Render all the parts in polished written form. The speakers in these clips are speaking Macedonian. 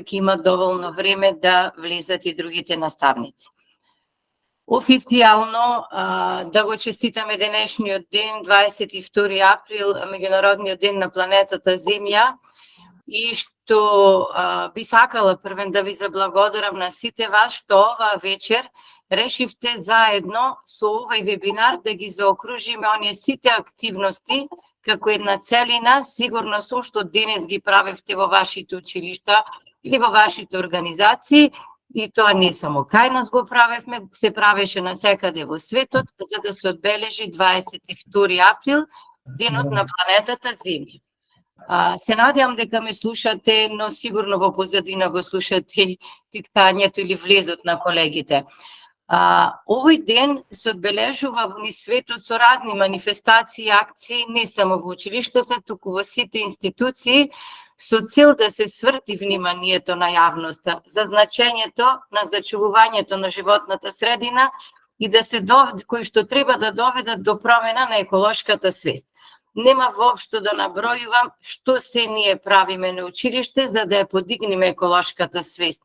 ќе имат доволно време да влезат и другите наставници. Официјално да го честитаме денешниот ден, 22 април, меѓународниот ден на планетата Земја, и што би сакала првен да ви заблагодарам на сите вас што оваа вечер решивте заедно со овој вебинар да ги заокружиме оние сите активности како една целина, сигурно со што денес ги правевте во вашите училишта или во вашите организации, и тоа не само кај нас го правевме, се правеше насекаде во светот, за да се одбележи 22 април, денот на планетата Земја. Се надевам дека ме слушате, но сигурно во позадина го слушате и титкањето или влезот на колегите. Овој ден се одбележува во светот со разни манифестации, акции, не само во училиштата, туку во сите институции, со цел да се сврти вниманието на јавноста за значењето на зачувувањето на животната средина и да се кои што треба да доведат до промена на еколошката свест. Нема воопшто да набројувам што се ние правиме на училиште за да ја подигнеме еколошката свест.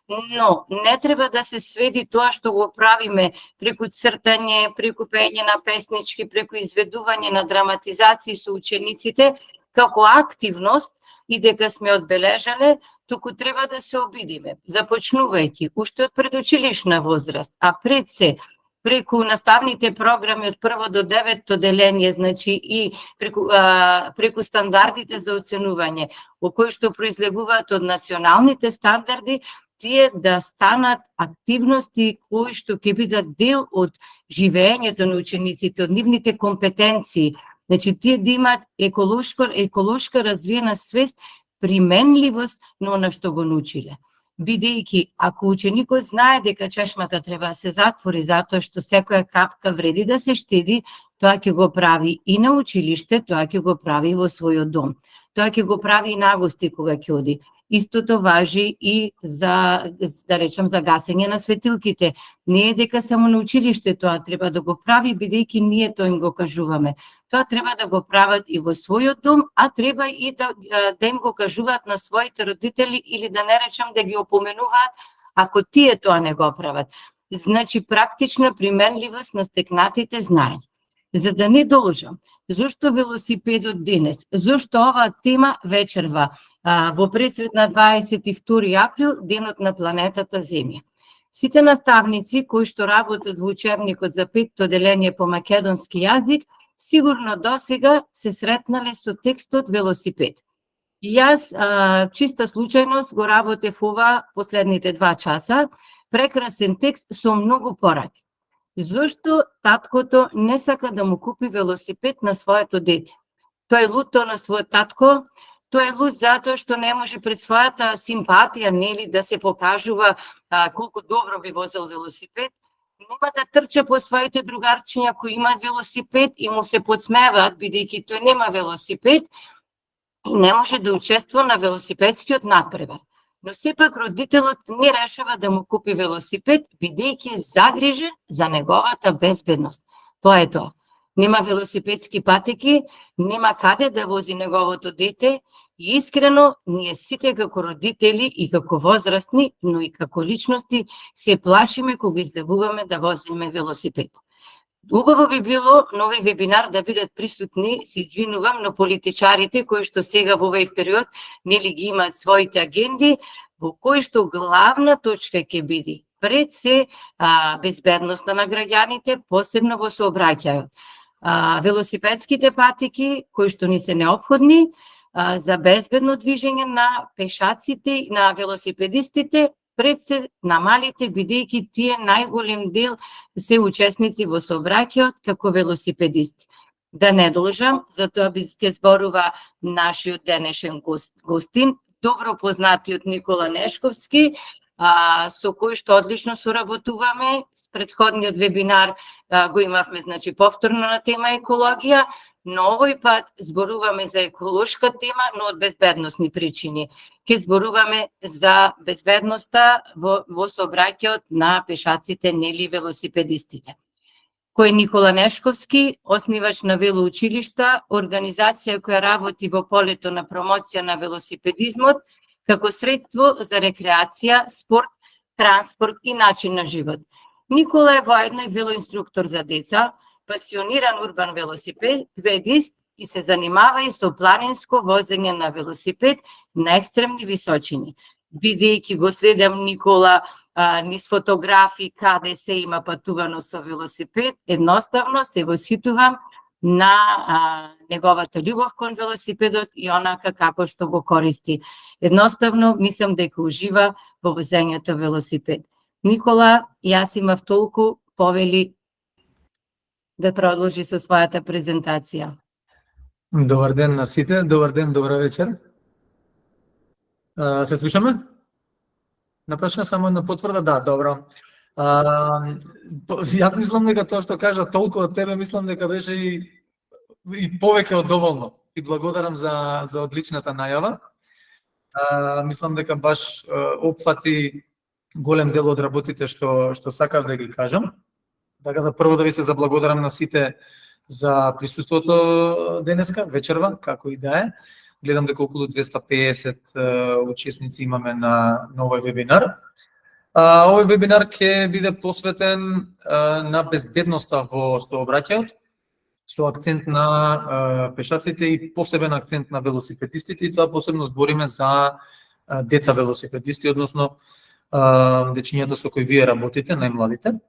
Но не треба да се сведи тоа што го правиме преку цртање, преку пеење на песнички, преку изведување на драматизации со учениците како активност и дека сме одбележале, туку треба да се обидиме, започнувајќи уште од предучилишна возраст, а пред се преку наставните програми од 1 до 9 деление, значи и преку стандардите за оценување, кои што произлегуваат од националните стандарди, тие да станат активности кои што ќе бидат дел од живеењето на учениците, од нивните компетенции. Значи, тие да имаат еколошка развиена свест, применливост на она што го научиле. Бидејќи, ако ученикот знае дека чешмата треба да се затвори затоа што секоја капка вреди да се штеди, тоа ќе го прави и на училиште, тоа ќе го прави и во својот дом. Тоа ќе го прави и нагости кога ќе оди. Истото важи и за, да речем, за гасење на светилките. Не е дека само на училиште тоа треба да го прави, бидејќи ние тоа им го кажуваме. Тоа треба да го прават и во својот дом, а треба и да им го кажуваат на своите родители или да не речем да ги опоменуваат ако тие тоа не го прават. Значи практична применливост на стекнатите знаења. За да не должам, зошто велосипедот денес, зошто оваа тема вечерва во пресред на 22 април, денот на планетата Земја. Сите наставници кои што работат во учебникот за 5-то деление по македонски јазик, сигурно досега се сретнале со текстот велосипед. И јас, чиста случајност, го работев ова последните 2 часа, прекрасен текст со многу пораки. Зошто таткото не сака да му купи велосипед на своето дете? Тој е луто на својот татко, тој е лут затоа што не може пред својата симпатија, нели, да се покажува колку добро би возел велосипед. Нема да трча по своите другарчиња кои имаат велосипед и му се подсмеваат, бидејќи тој нема велосипед и не може да учествува на велосипедскиот натпревар. Но сепак родителот не решава да му купи велосипед, бидејќи е загрижен за неговата безбедност. Тоа е тоа. Нема велосипедски патеки, нема каде да вози неговото дете и искрено ние сите како родители и како возрастни, но и како личности се плашиме кога излегуваме да возиме велосипед. Убаво би било на овој вебинар да бидат присутни, се извинувам, но политичарите кои што сега во овој период нели ги имаат своите агенди, во кои што главна точка ќе биде пред се безбедноста на граѓаните, посебно во сообраќајот. Велосипедските патеки кои што ни се неопходни за безбедно движење на пешаците и на велосипедистите, пред се на малите, бидејќи тие најголем дел се учесници во сообраќајот како велосипедисти. Да не должам, затоа ќе зборува нашиот денешен гостин, добро познатиот Никола Нешковски, со кој што одлично соработуваме. Претходниот вебинар го имавме, значи, повторно на тема екологија, но овој пат зборуваме за еколошка тема, но од безбедносни причини. Ке зборуваме за безбедноста во сообраќајот на пешаците, нели велосипедистите. Кој е Никола Нешковски, основач на велоучилишта, организација која работи во полето на промоција на велосипедизмот, како средство за рекреација, спорт, транспорт и начин на живот. Никола е воедно и велоинструктор за деца, пасиониран урбан велосипедист и се занимава и со планинско возење на велосипед на екстремни височини. Бидејќи го следам Никола низ фотографии каде се има патувано со велосипед, едноставно се восхитувам на неговата љубов кон велосипедот и онака како што го користи. Едноставно мислам дека ужива во возењето велосипед. Никола, јас имав толку, повели да продолжи со својата презентација. Добар ден на сите, добар ден, добра вечер. Се слушаме? Наташа, само една потврда, да, добро. Јас мислам дека тоа што кажа толку од тебе, мислам дека беше и повеќе од доволно. Ти благодарам за одличната најава. Мислам дека баш опфати голем дел од работите што сакав да ги кажам. Така да прво да ви се заблагодарам на сите за присуството денеска, вечерва, како и да е. Гледам дека околу 250 учесници имаме на овој вебинар. Овој вебинар ќе биде посветен на безбедноста во сообраќајот, со акцент на пешаците и посебен акцент на велосипедистите, и тоа посебно збориме за деца велосипедисти, односно дечињата со кои вие работите, најмладите.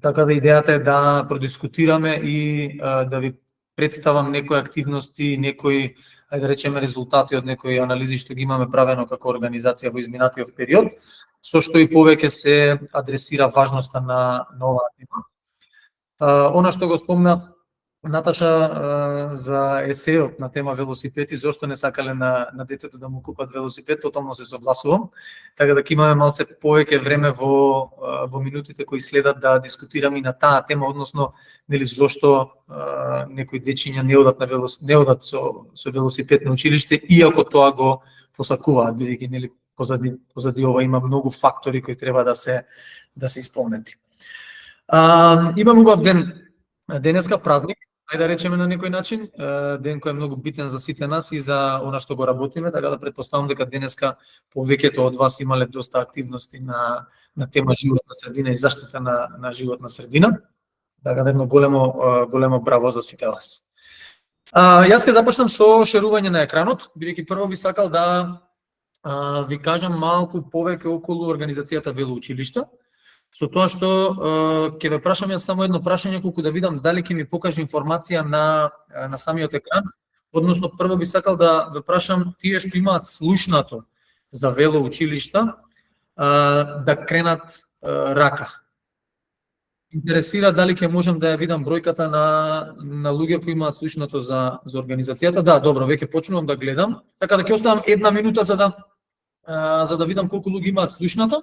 Така да идејата е да продискутираме и да ви представам некои активности, некои, ајде да речеме, резултати од некои анализи што ги имаме правено како организација во изминатиот период, со што и повеќе се адресира важноста на оваа тема. Она што го спомна Наташа за есеот на тема велосипед и зошто не сакале на детето да му купат велосипед, тотално се согласувам. Така да ќе имаме малце повеќе време во минутите кои следат да дискутираме и на таа тема, односно нели зошто некои дечиња не одат со велосипед на училиште, иако тоа го посакуваат, бидејќи нели позади ова има многу фактори кои треба да се исполнети. Имам убав ден денеска, празник, ајде да речеме на некој начин, ден кој е многу битен за сите нас и за она што го работиме, така да предпоставам дека денеска повеќето од вас имале доста активности на тема животна средина и заштита на животна средина. Така да едно големо браво за сите вас. Јас ќе започнам со шерување на екранот, бидејќи прво би сакал да ви кажам малку повеќе околу организацијата велоучилишта. Со тоа што ќе ве прашам јас само едно прашање, колку да видам дали ќе ми покаже информација на самиот екран. Односно, прво би сакал да ве прашам тие што имаат слушнато за велоучилишта да кренат рака. Интересира дали ќе можам да ја видам бројката на луѓе кои имаат слушнато за организацијата. Да, добро, веќе почнувам да гледам. Така да ќе оставам една минута за да видам колку луѓе имаат слушнато.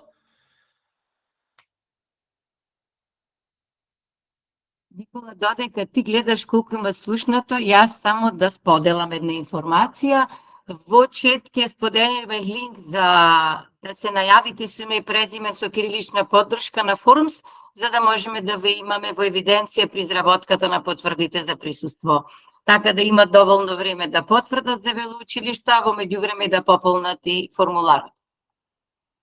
Никола, додека ти гледаш колку има слушнато, јас само да споделам една информација. Во чет ќе споделиме линк да се најавите со име и презиме со кирилична поддршка на форумс, за да можеме да ве имаме во евиденција при изработката на потврдите за присуство. Така да имат доволно време да потврдат за велоучилишта, во меѓувреме да пополнат и формуларот.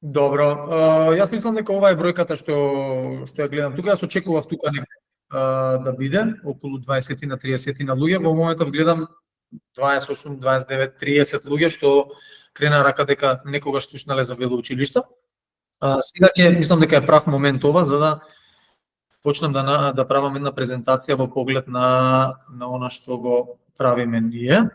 Добро, јас мислам дека ова е бројката што ја гледам тука. Јас очекував тука да биде околу 20 на 30 на луѓе. Во моментов гледам 28, 29, 30 луѓе што крена рака дека некогаш слушнале за велоучилишта. Сега мислам дека е прав момент ова за да почнам да правам една презентација во поглед на она што го правиме ние.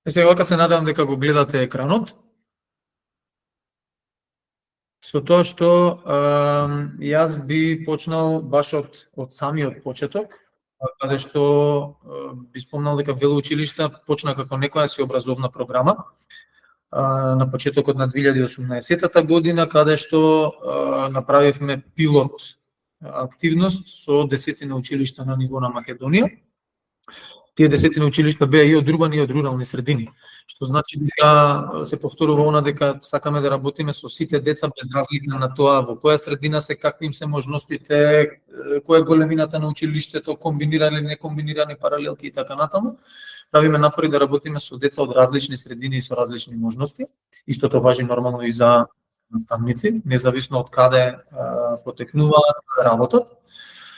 Сега се надевам дека го гледате екранот. Со тоа што јас би почнал баш од самиот почеток, каде што би спомнал дека велоучилишта почна како некоја си образовна програма на почетокот на 2018 година, каде што направивме пилот активност со 10 училишта на ниво на Македонија. Тие 10 училишта беа и од урбани и од рурални средини, што значи дека се повторува она дека сакаме да работиме со сите деца без разлика на тоа во која средина се, какви им се можностите, која е големината на училиштето, комбинирани, некомбинирани паралелки и така натаму. Правиме напори да работиме со деца од различни средини и со различни можности. Истото важи нормално и за наставници, независно од каде потекнуваат, каде работат.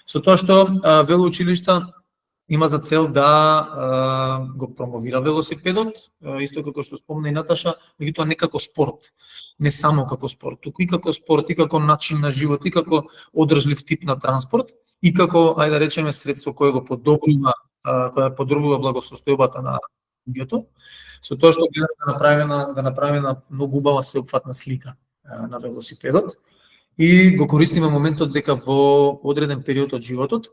Со тоа што велоучилишта има за цел да го промовира велосипедот, исто како што спомна и Наташа, меѓутоа не како спорт, не само како спорт, туку и како спорт, и како начин на живот, и како одржлив тип на транспорт, и како, ајде да речеме, средство кое го подобрува, кое подобрува благосостојбата на луѓето, со тоа што гледаме да направиме многу убава сеопфатна слика на велосипедот и го користиме моментот дека во одреден период од животот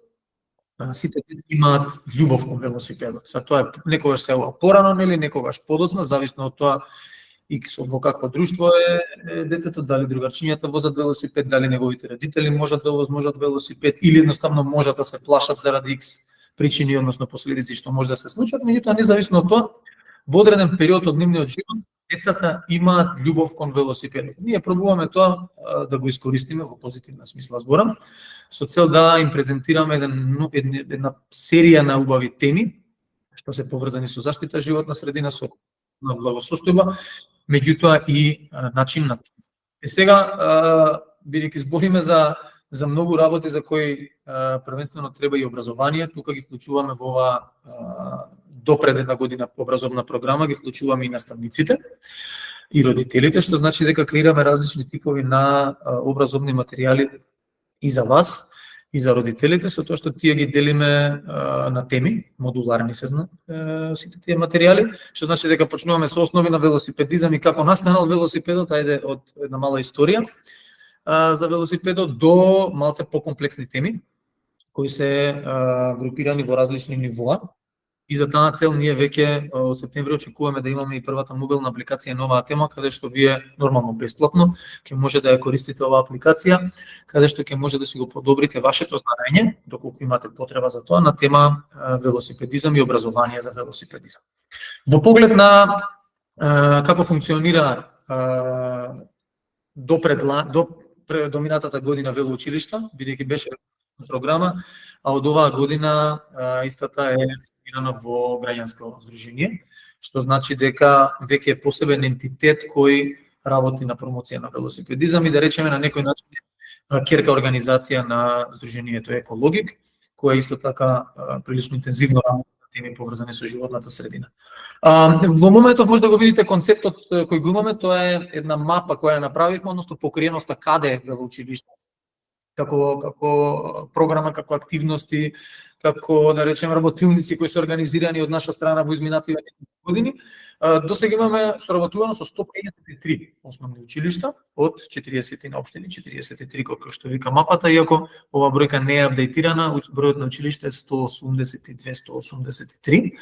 сите деца имаат љубов кон велосипедот. Са тоа е некогаш се порано, нели, некогаш подоцна, зависно од тоа и во какво друштво е детето, дали другарчињата возат велосипед, дали неговите родители можат да возможат велосипед или едноставно можат да се плашат заради X причини, односно последици што може да се случат, меѓутоа независно од тоа, во одреден период од нивниот живот децата имаат љубов кон велосипедот. Ние пробуваме тоа да го искористиме во позитивна смисла зборам, со цел да им презентираме една серија на убави теми, што се поврзани со заштита животна средина, со благосостојба, меѓутоа и начин на тоа. И сега, бидејќи збориме за многу работи за кои првенствено треба и образование, тука ги вклучуваме во ова допред една година образовна програма, ги вклучуваме и наставниците и родителите, што значи дека креираме различни типови на образовни материјали и за вас, и за родителите, со тоа што тие ги делиме на теми, модуларни се сите тие материјали, што значи дека почнуваме со основи на велосипедизам и како настанал велосипедот, ајде од една мала историја за велосипедот до малце покомплексни теми, кои се групирани во различни нивоа. И за таа цел ние веќе од септември очекуваме да имаме и првата мобилна апликација на оваа тема, каде што вие нормално бесплатно ќе може да ја користите оваа апликација, каде што ќе може да си го подобрите вашето знаење, доколку имате потреба за тоа, на тема велосипедизам и образование за велосипедизам. Во поглед на како функционира до минатата година велоучилишта, бидејќи беше програма, а од оваа година истата е формирана во граѓанско здружение, што значи дека веќе е посебен ентитет кој работи на промоција на велосипедизам и да речеме на некој начин керка организација на здружението Екологик, која исто така прилично интензивно работи на теми поврзани со животната средина. Во моментов може да го видите концептот кој го имаме, тоа е една мапа која ја направивме, односно покриеноста каде е велоучилиште, како програма, како активности, како да речеме работилници кои се организирани од наша страна во изминативите години. До сега имаме соработувано со 153 основни училишта од 40 на општини, 43 како што вика мапата, иако ова бројка не е апдейтирана, бројот на училишта е 182-183,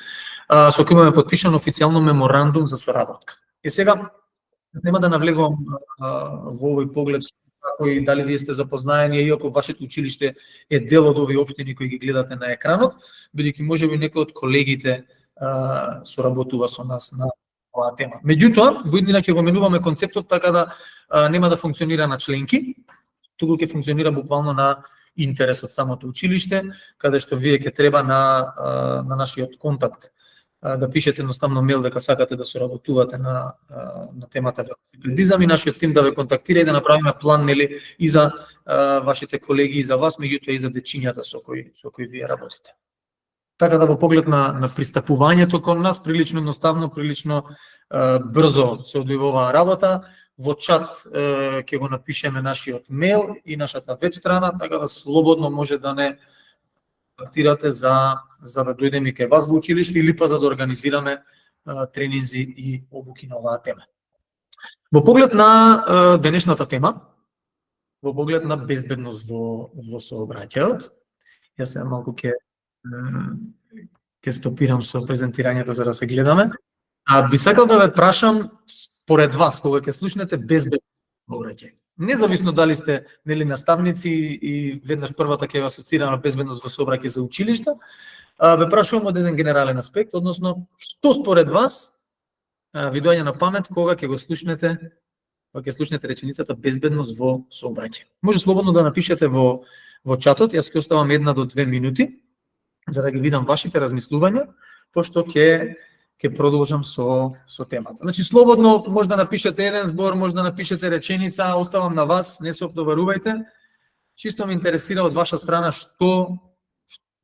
со кој имаме потпишан официјално меморандум за соработка. И сега нема да навлегувам во овој поглед кои дали вие сте запознаени, иако вашето училиште е дел од овие општини кои ги гледате на екранот, бидејќи можеби некој од колегите соработува со нас на оваа тема. Меѓутоа, во иднина ќе го менуваме концептот така да нема да функционира на членки, туку ќе функционира буквално на интерес од самото училиште, каде што вие ќе треба на нашиот контакт да пишете едноставно мејл дека сакате да соработувате на темата велосипедизам и нашиот тим да ве контактира и да направиме план, нели, и за вашите колеги и за вас, меѓутоа и за дечињата со кои вие работите. Така да во поглед на пристапувањето кон нас, прилично едноставно, прилично брзо се одвива оваа работа. Во чат ќе го напишеме нашиот мејл и нашата веб страна, така да слободно може да не контактирате за да дојдеме кај вас во училиште или па за да организираме тренинзи и обуки на оваа тема. Во поглед на денешната тема, во поглед на безбедност во сообраќајот, јас се малку ќе стопирам со презентирањето за да се гледаме. Би сакал да ве прашам според вас кога ќе слушнете безбедност во сообраќај. Независно дали сте нели наставници и веднаш првата ќе ве асоцира на безбедност во сообраќај за училишта, Ве прашувам од еден генерален аспект, односно, што според вас ви доаѓа на памет кога ќе слушнете реченицата безбедност во сообраќај. Може слободно да напишете во чатот, јас ќе оставам 1 до 2 минути за да ги видам вашите размислувања, пошто ќе продолжам со темата. Значи слободно може да напишете еден збор, може да напишете реченица, оставам на вас, не се обтоварувајте. Чисто ме интересира од ваша страна што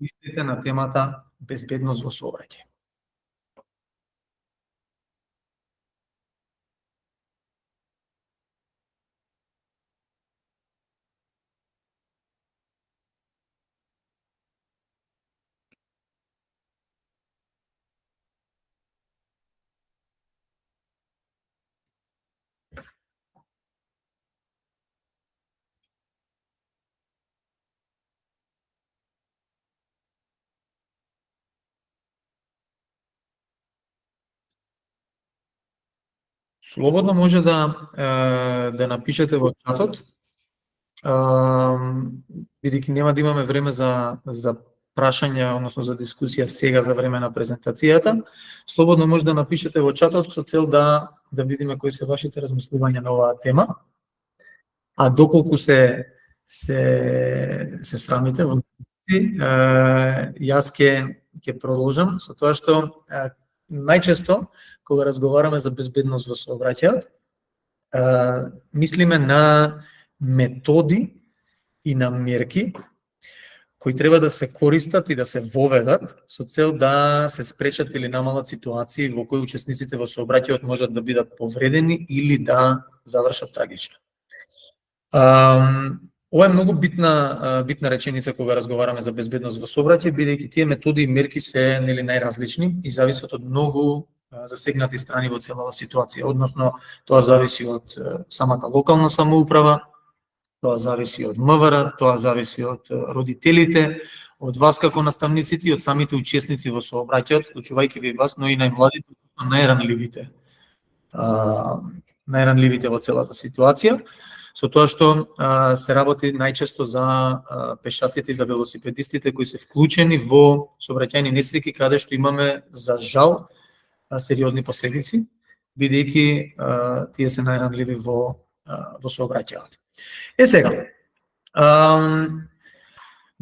мислите на темата безбедност во сообраќај. Слободно може да напишете во чатот, бидејќи нема да имаме време за прашања, односно за дискусија сега за време на презентацијата. Слободно може да напишете во чатот со цел да видиме кои се вашите размислувања на оваа тема. А доколку се срамите, јас ќе продолжам со тоа што најчесто кога разговараме за безбедност во сообраќајот, мислиме на методи и на мерки кои треба да се користат и да се воведат со цел да се спречат или намалат ситуации во кои учесниците во сообраќајот можат да бидат повредени или да завршат трагично. Ова е многу битна реченица кога разговараме за безбедност во сообраќај, бидејќи тие методи и мерки се најразлични и зависат од многу засегнати страни во целава ситуација. Односно, тоа зависи од самата локална самоуправа, тоа зависи од МВР, тоа зависи од родителите, од вас како наставниците и од самите учесници во сообраќајот, вклучувајќи ви вас, но и најмладите, најранливите во целата ситуација, со тоа што се работи најчесто за пешаците и за велосипедистите кои се вклучени во сообраќајни несреќи каде што имаме за жал сериозни последици, бидејќи тие се најранливи во сообраќајот. Сега,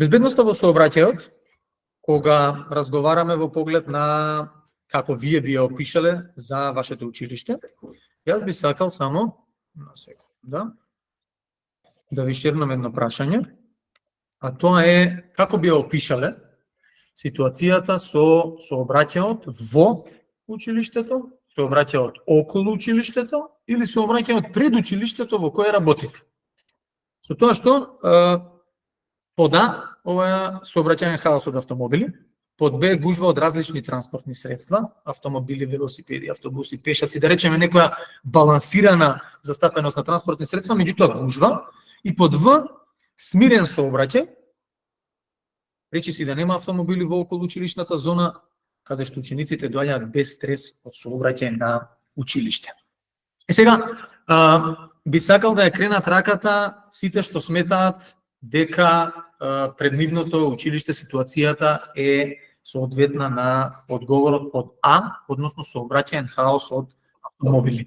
безбедноста во сообраќајот, кога разговараме во поглед на како вие би ја опишале за вашето училиште, јас би сакал само на секунда да ви шернам едно прашање, а тоа е како би ја опишале ситуацијата со сообраќајот во училиштето, сообраќајот околу училиштето или сообраќајот пред училиштето во кое работите. Со тоа што под А, ова е сообраќајен хаос од автомобили, под Б гужва од различни транспортни средства, автомобили, велосипеди, автобуси, пешаци, да речеме некоја балансирана застапеност на транспортни средства, меѓутоа гужва, и под В смирен сообраќај, речиси да нема автомобили во околу училишната зона, каде што учениците доаѓаат без стрес од сообраќај на училиште. И сега, би сакал да ја кренат раката сите што сметаат дека пред нивното училиште ситуацијата е соодветна на одговорот од А, односно сообраќајен хаос од автомобили.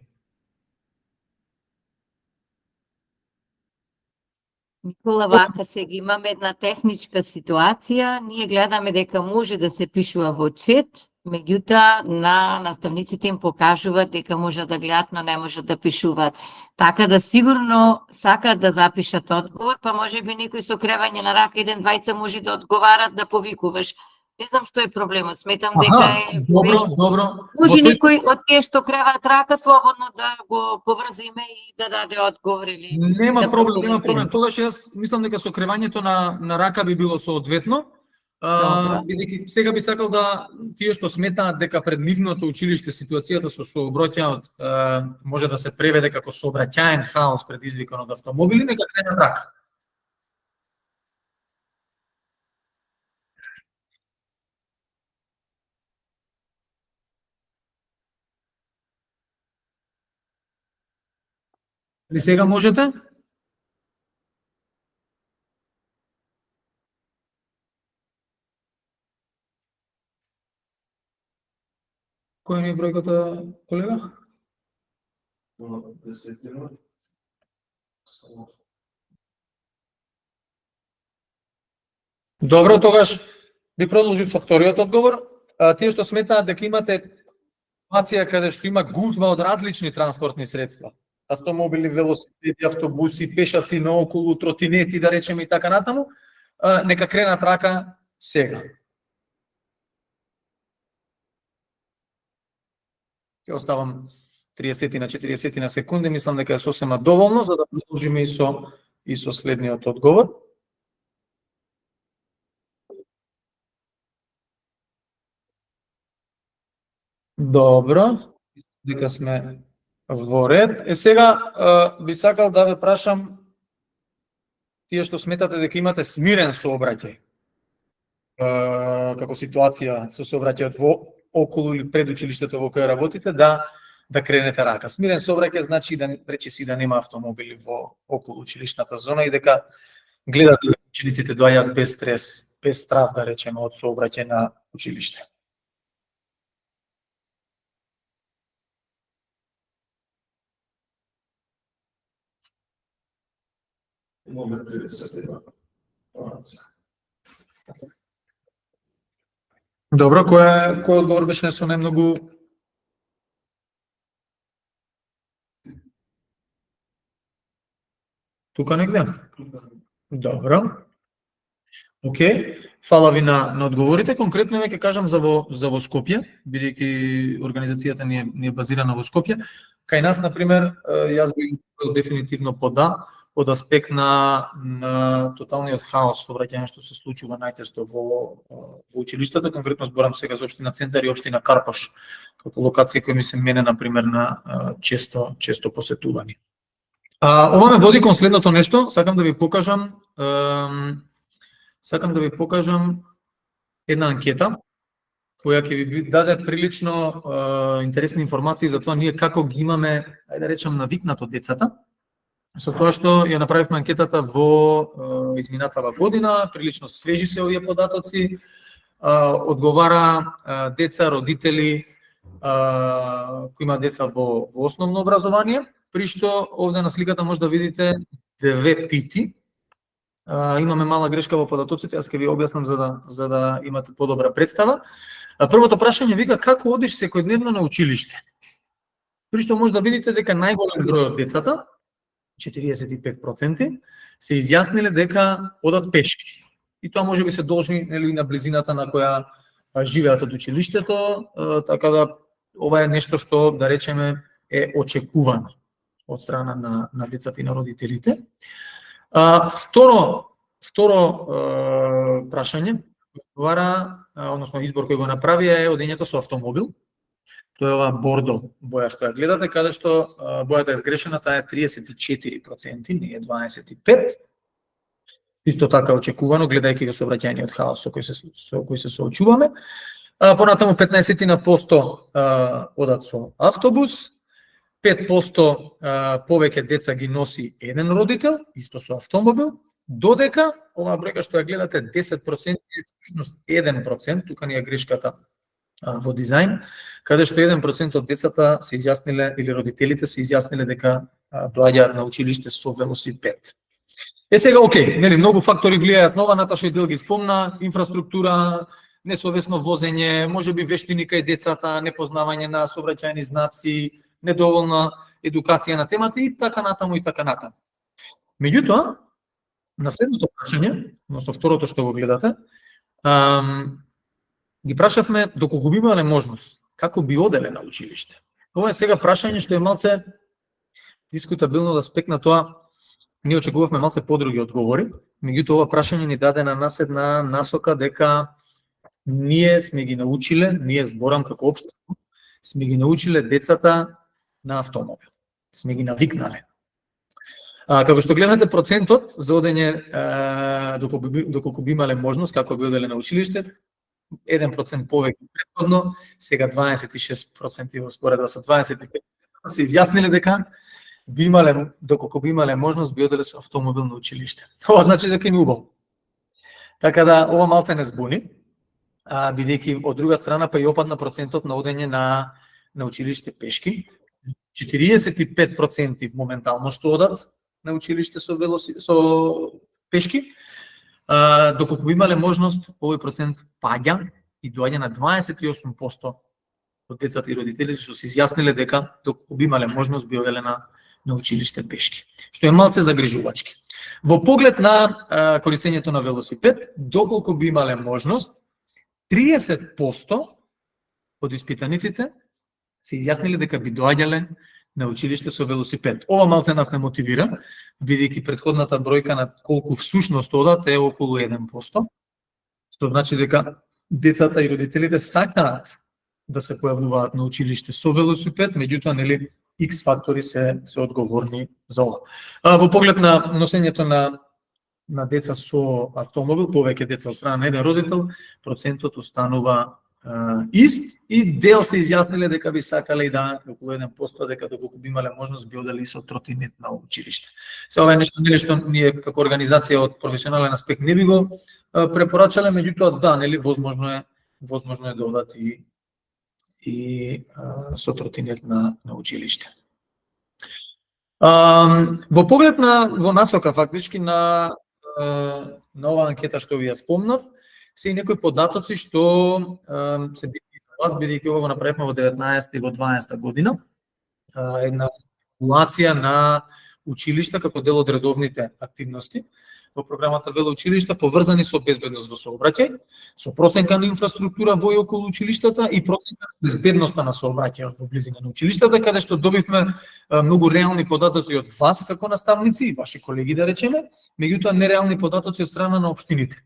Никола, вака сега имаме една техничка ситуација, ние гледаме дека може да се пишува во чет, меѓутоа на наставниците им покажуваат дека може да гледат, но не може да пишуваат. Така да сигурно сакаат да запишат одговор, па може би некој со кревање на рака, еден двајца може да одговарат, да повикуваш. Не знам што е проблемот, сметам дека е... Добро. Може некој од тие што креваат рака слободно да го поврзиме и да даде одговор или... Нема проблем. Тогаш јас мислам дека со кревањето на рака би било соодветно. Бидејќи сега би сакал да тие што сметаат дека пред нивното училиште ситуацијата со сообраќајот може да се преведе како сообраќајен хаос предизвикан од автомобили, нека кренат рака. Или сега можете? Кој ни е бројката, колега? Добро, тогаш би продолжив со вториот одговор. Тие што сметаат дека имате ситуација каде што има гузва од различни транспортни средства, автомобили, велосипеди, автобуси, пешаци наоколу, тротинети, да речеме и така натаму, нека кренат рака сега. Ќе оставам 30 на 40 на секунди, мислам дека е сосема доволно за да продолжиме и со следниот одговор. Добро, дека сме во ред. Сега би сакал да ве прашам тие што сметате дека имате смирен сообраќај како ситуација со сообраќајот во околу или пред училиштето во кое работите, да кренете рака. Смирен сообраќај значи да речиси да нема автомобили во околу училишната зона и дека гледате дека учениците доаѓаат без стрес, без страв да речеме од сообраќај на училиште. Добро, кој одговор беше со најмногу? Тука негде? Добро. Океј, фала ви на одговорите. Конкретно ќе кажам за во Скопје, бидејќи организацијата ни е базирана во Скопје. Кај нас, на пример, јас би дефинитивно од аспект на тоталниот хаос сообраќајен што се случува најчесто во училиштето, конкретно зборам сега за општина Центар и општина Карпош, како локација која ми се мене на пример на често посетувани. Ова ме води кон следното нешто, сакам да ви покажам една анкета која ќе ви даде прилично интересни информации за тоа ние како ги имаме, ајде да речем, навикнато децата. Со тоа што ја направивме анкетата во изминатава година, прилично свежи се овие податоци, одговара деца, родители кои имаат деца во основно образование, при што овде на сликата може да видите две пити. Имаме мала грешка во податоците, јас ќе ви објаснам за да имате подобра представа. Првото прашање вика како одиш секојдневно на училиште. При што може да видите дека најголем број од децата, 45%, се изјасниле дека одат пешки. И тоа може би се должи нели на близината на која живеат од училиштето, така да ова е нешто што да речеме е очекувано од страна на децата и на родителите. Второ прашање, односно избор кој го направи е одењето со автомобил. Тоа е ова бордо боја што ја гледате, каде што бојата е сгрешена, таа е 34%, не е 25%. Исто така очекувано, гледајќи го сообраќајниот хаос со кој се соочуваме. Понатаму 15% одат со автобус, 5% повеќе деца ги носи еден родител, исто со автомобил, додека оваа бројка што ја гледате 10% е всушност 1%, тука ни е грешката во дизајн, каде што 1% од децата се изјасниле или родителите се изјасниле дека доаѓаат на училиште со велосипед. Сега окей, нели многу фактори влијаат на ова, Наташа и Дел ги спомна, инфраструктура, несовесно возење, можеби вештини кај децата, непознавање на сообраќајни знаци, недоволна едукација на темата и така натаму. Меѓутоа, на следното прашање, односно второто што го гледате, ги прашавме доколку би имале можност, како би оделе на училиште. Ова е сега прашање што е малце дискутабилно од аспект на тоа, ние очекувавме малце подруги одговори, меѓутоа ова прашање ни даде на нас една насока дека ние сме ги научиле, ние зборам како општество, сме ги научиле децата на автомобил. Сме ги навикнале. Како што гледате процентот за одење, доколку би имале можност, како би оделе на училиште, 1% повеќе претходно, сега 26% во споредба со 25% се изјасниле дека доколку би имале можност, би оделе со автомобил на училиште. Ова значи дека им убаво. Така да, ова малце не збуни. бидејќи од друга страна па и опадна процентот на одење на училиште пешки. 45% моментално што одат на училиште со пешки, доколку имале можност, овој процент паѓа и доаѓа на 28% од децата и родителите што се изјасниле дека доколку би имале можност би оделе на училиште пешки, што е малце загрижувачки. Во поглед на користењето на велосипед, доколку би имале можност, 30% од испитаниците се изјасниле дека би доаѓале на училиште со велосипед. Ова малце нас не мотивира, бидејќи претходната бројка на колку всушност одат е околу 1%, што значи дека децата и родителите сакаат да се појавуваат на училиште со велосипед, меѓутоа нели X фактори се одговорни за ова. Во поглед на носењето на деца со автомобил, повеќе деца од страна на еден родител, процентот останува ист и дел се изјасниле дека би сакале и да околу 1% дека доколку би имале можност би одели со тротинет на училиште. Се ова е нешто нели што ние како организација од професионален аспект не би го препорачале, меѓутоа да, нели возможно е да одат и со тротинет на училиште. Во поглед во насока фактички на оваа анкета што ви ја спомнав, се и некои податоци што се битни за вас, бидејќи ова го направивме во 19 и во 12 година. Една евалуација на училишта како дел од редовните активности во програмата велоучилишта поврзани со безбедност во сообраќај, со проценка на инфраструктура во и околу училиштата и проценка на безбедноста на сообраќајот во близина на училиштата, каде што добивме многу реални податоци од вас како наставници и ваши колеги, да речеме, меѓутоа нереални податоци од страна на општините,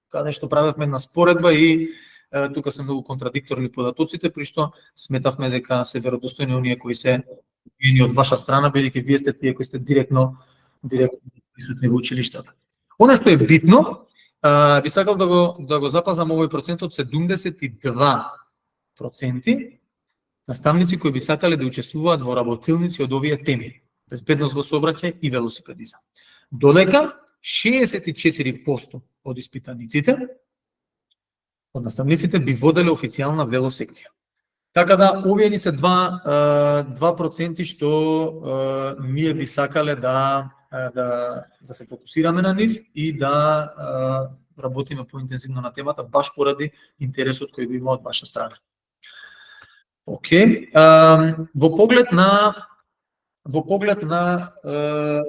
каде што правевме една споредба и тука се многу контрадикторни податоците, при што сметавме дека се веродостојни оние кои се вини од ваша страна, бидејќи вие сте тие кои сте директно присутни во училиштата. Она што е битно, би сакал да го запазам овој процент од 72% наставници кои би сакале да учествуваат во работилници од овие теми: безбедност во сообраќај и велосипедизам. Додека 64% од испитаниците, од наставниците би воделе официјална велосекција. Така да, овие ни се 2% што ние би сакале да се фокусираме на нив и да работиме поинтензивно на темата, баш поради интересот кој го има од ваша страна. Океј. Во поглед на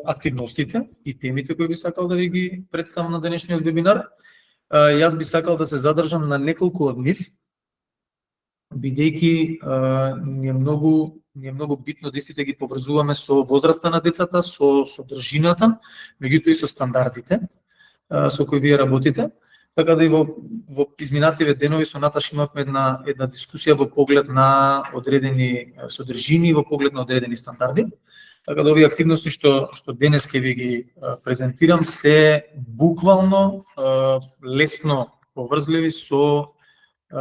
активностите и темите кои би сакал да ви ги представам на денешниот вебинар, јас би сакал да се задржам на неколку од нив, бидејќи ни е многу битно да истите ги поврзуваме со возраста на децата, со содржината, меѓутоа и со стандардите со кои вие работите. Така да и во изминативе денови со Наташа имавме една дискусија во поглед на одредени содржини, во поглед на одредени стандарди. Така да овие активности што денес ќе ви ги презентирам се буквално лесно поврзливи со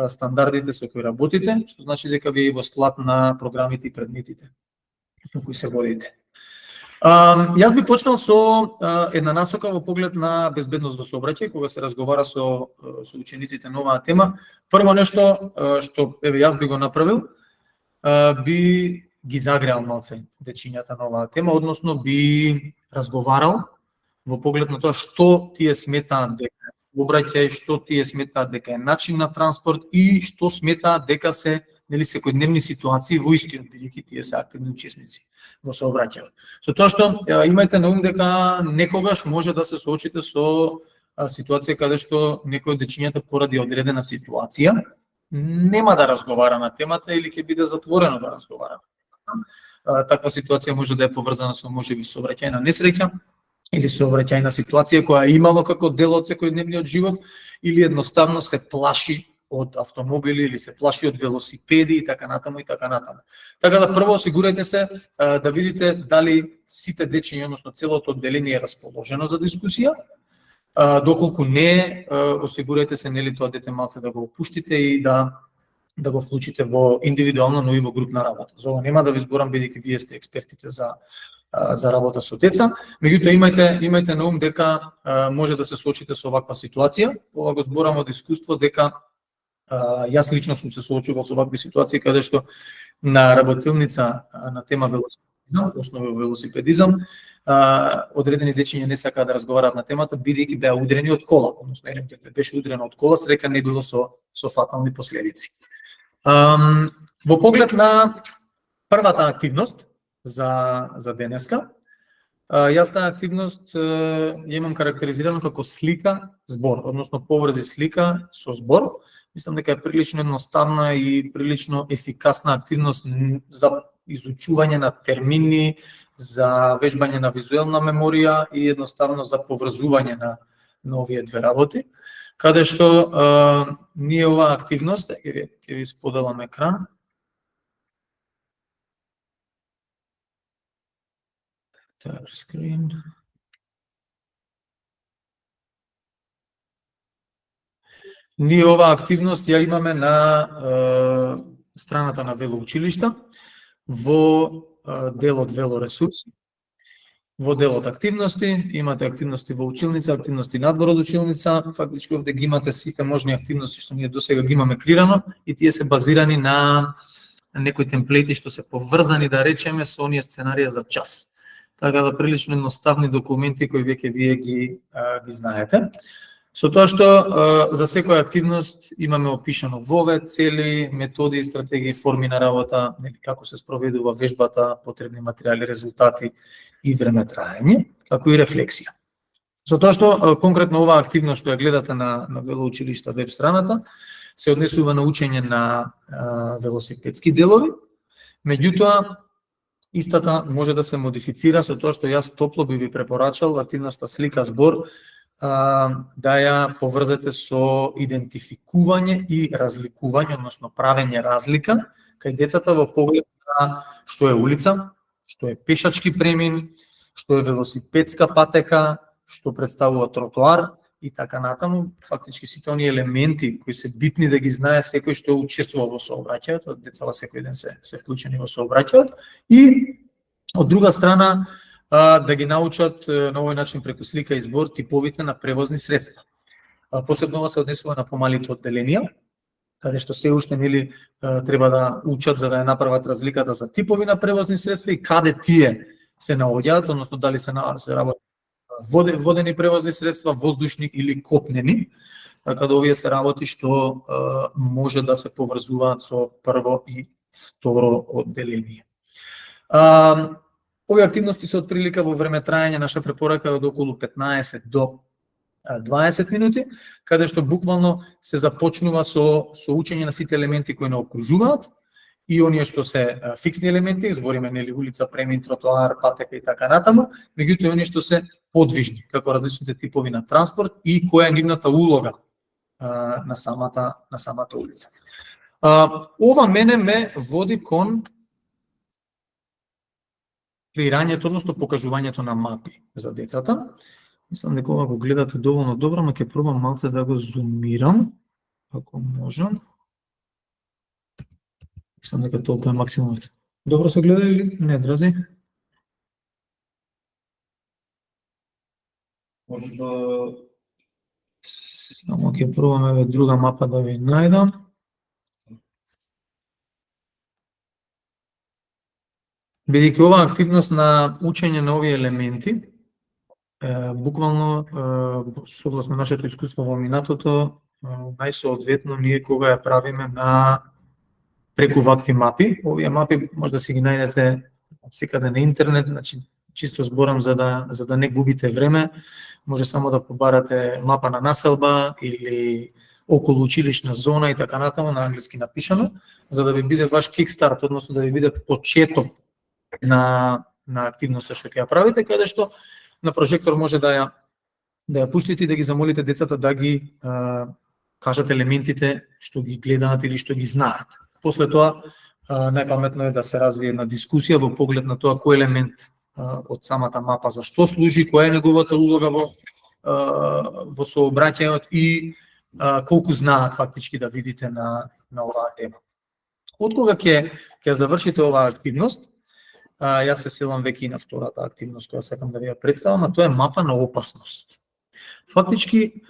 стандардите со кои работите, што значи дека ви во склад на програмите и предметите со кои се водите. Јас би почнал со една насока во поглед на безбедност во сообраќај, кога се разговара со учениците на оваа тема. Прво нешто што јас би го направил, би ги загреал малце дечињата на оваа тема, односно би разговарал во поглед на тоа што тие сметаат дека сообраќај, што тие сметаат дека е начин на транспорт и што сметаат дека се секојдневни ситуации во истиот, бидејќи тие се активни учесници во сообраќајот. Со тоа што имајте на ум дека некогаш може да се соочите со ситуација каде што некој од дечињата поради одредена ситуација нема да разговара на темата или ќе биде затворено да разговара. Таква ситуација може да е поврзана со можеби сообраќајна несреќа или сообраќајна ситуација која е имало како дел од секојдневниот живот или едноставно се плаши од автомобили или се плаши од велосипеди и така натаму и така натаму. Така да прво осигурајте се да видите дали сите дечиња, односно целото одделение е расположено за дискусија. Доколку не, осигурајте се нели тоа дете малце да го опуштите и да го вклучите во индивидуално, но и во групна работа. За ова нема да ви зборам бидејќи вие сте експертите за работа со деца, меѓутоа имајте на ум дека може да се соочите со оваква ситуација. Ова го зборам од искуство дека Јас лично сум се соочувал со вакви ситуации каде што на работилница на тема велосипедизам, основи велосипедизам, одредени дечиња не сакаа да разговараат на темата бидејќи беа удрени од кола, односно еден дете беше удрено од кола, среќа не било со фатални последици. Во поглед на првата активност за денеска, јас таа активност ја имам карактеризирано како слика збор, односно поврзи слика со збор. Мислам дека е прилично едноставна и прилично ефикасна активност за изучување на термини, за вежбање на визуелна меморија и едноставно за поврзување на овие две работи. Каде што ние оваа активност, ќе ви споделам екран. Screen. Ние оваа активност ја имаме на страната на велоучилишта во делот велоресурси. Во делот активности имате активности во училница, активности надвор од училница, фактички овде ги имате сите можни активности што ние досега ги имаме креирано и тие се базирани на некои темплети што се поврзани, да речеме, со оние сценарија за час. Така да прилично едноставни документи кои веќе вие ги знаете. Со тоа што за секоја активност имаме опишано вове, цели, методи, стратегии, форми на работа, како се спроведува вежбата, потребни материјали, резултати и време траење, како и рефлексија. Со тоа што конкретно оваа активност што ја гледате на велоучилишта веб страната, се однесува на учење на велосипедски делови, меѓутоа истата може да се модифицира со тоа што јас топло би ви препорачал активноста слика збор да ја поврзете со идентификување и разликување, односно правење разлика кај децата во поглед на што е улица, што е пешачки премин, што е велосипедска патека, што представува тротоар и така натаму. Фактички сите оние елементи кои се битни да ги знае секој што учествува во сообраќајот, децата секој ден се вклучени во сообраќајот и од друга страна да ги научат на овој начин преку слика и збор типовите на превозни средства. Посебно ова се однесува на помалите одделенија, каде што се уште нели треба да учат за да ја направат разликата за типови на превозни средства и каде тие се наоѓаат, односно дали се работи водени превозни средства, воздушни или копнени, така да овие се работи што може да се поврзуваат со прво и второ одделение. Овие активности се отприлика во време траење, наша препорака е од околу 15 до 20 минути, каде што буквално се започнува со учење на сите елементи кои не окружуваат и оние што се фиксни елементи, збориме нели улица, премин, тротоар, патека и така натаму, меѓутоа оние што се подвижни, како различните типови на транспорт и која е нивната улога на самата улица. Ова мене ме води кон креирањето, односно покажувањето на мапи за децата. Мислам дека ова го гледате доволно добро, но ќе пробам малце да го зумирам, ако можам. Мислам дека толку е максимумот. Добро се гледа или не, дрази? Може да... Само ќе пробаме друга мапа да ви најдам. Бидејќи оваа активност на учење на овие елементи, буквално, согласно нашето искуство во минатото, најсоодветно ние кога ја правиме преку вакви мапи, овие мапи може да си ги најдете секаде на интернет, значи чисто зборам за да не губите време, може само да побарате мапа на населба или околу училишна зона и така натаму на англиски напишано, за да ви биде ваш кикстарт, односно да ви биде почеток на активноста што ќе ја правите, каде што на прожектор може да ја пуштите и да ги замолите децата да ги кажат елементите што ги гледаат или што ги знаат. После тоа најпаметно е да се развие една дискусија во поглед на тоа кој елемент од самата мапа за што служи, која е неговата улога во сообраќајот и колку знаат фактички да видите на оваа тема. Откога ќе завршите оваа активност, јас се селам веќе и на втората активност која сакам да ви ја представам, а тоа е мапа на опасност. Фактички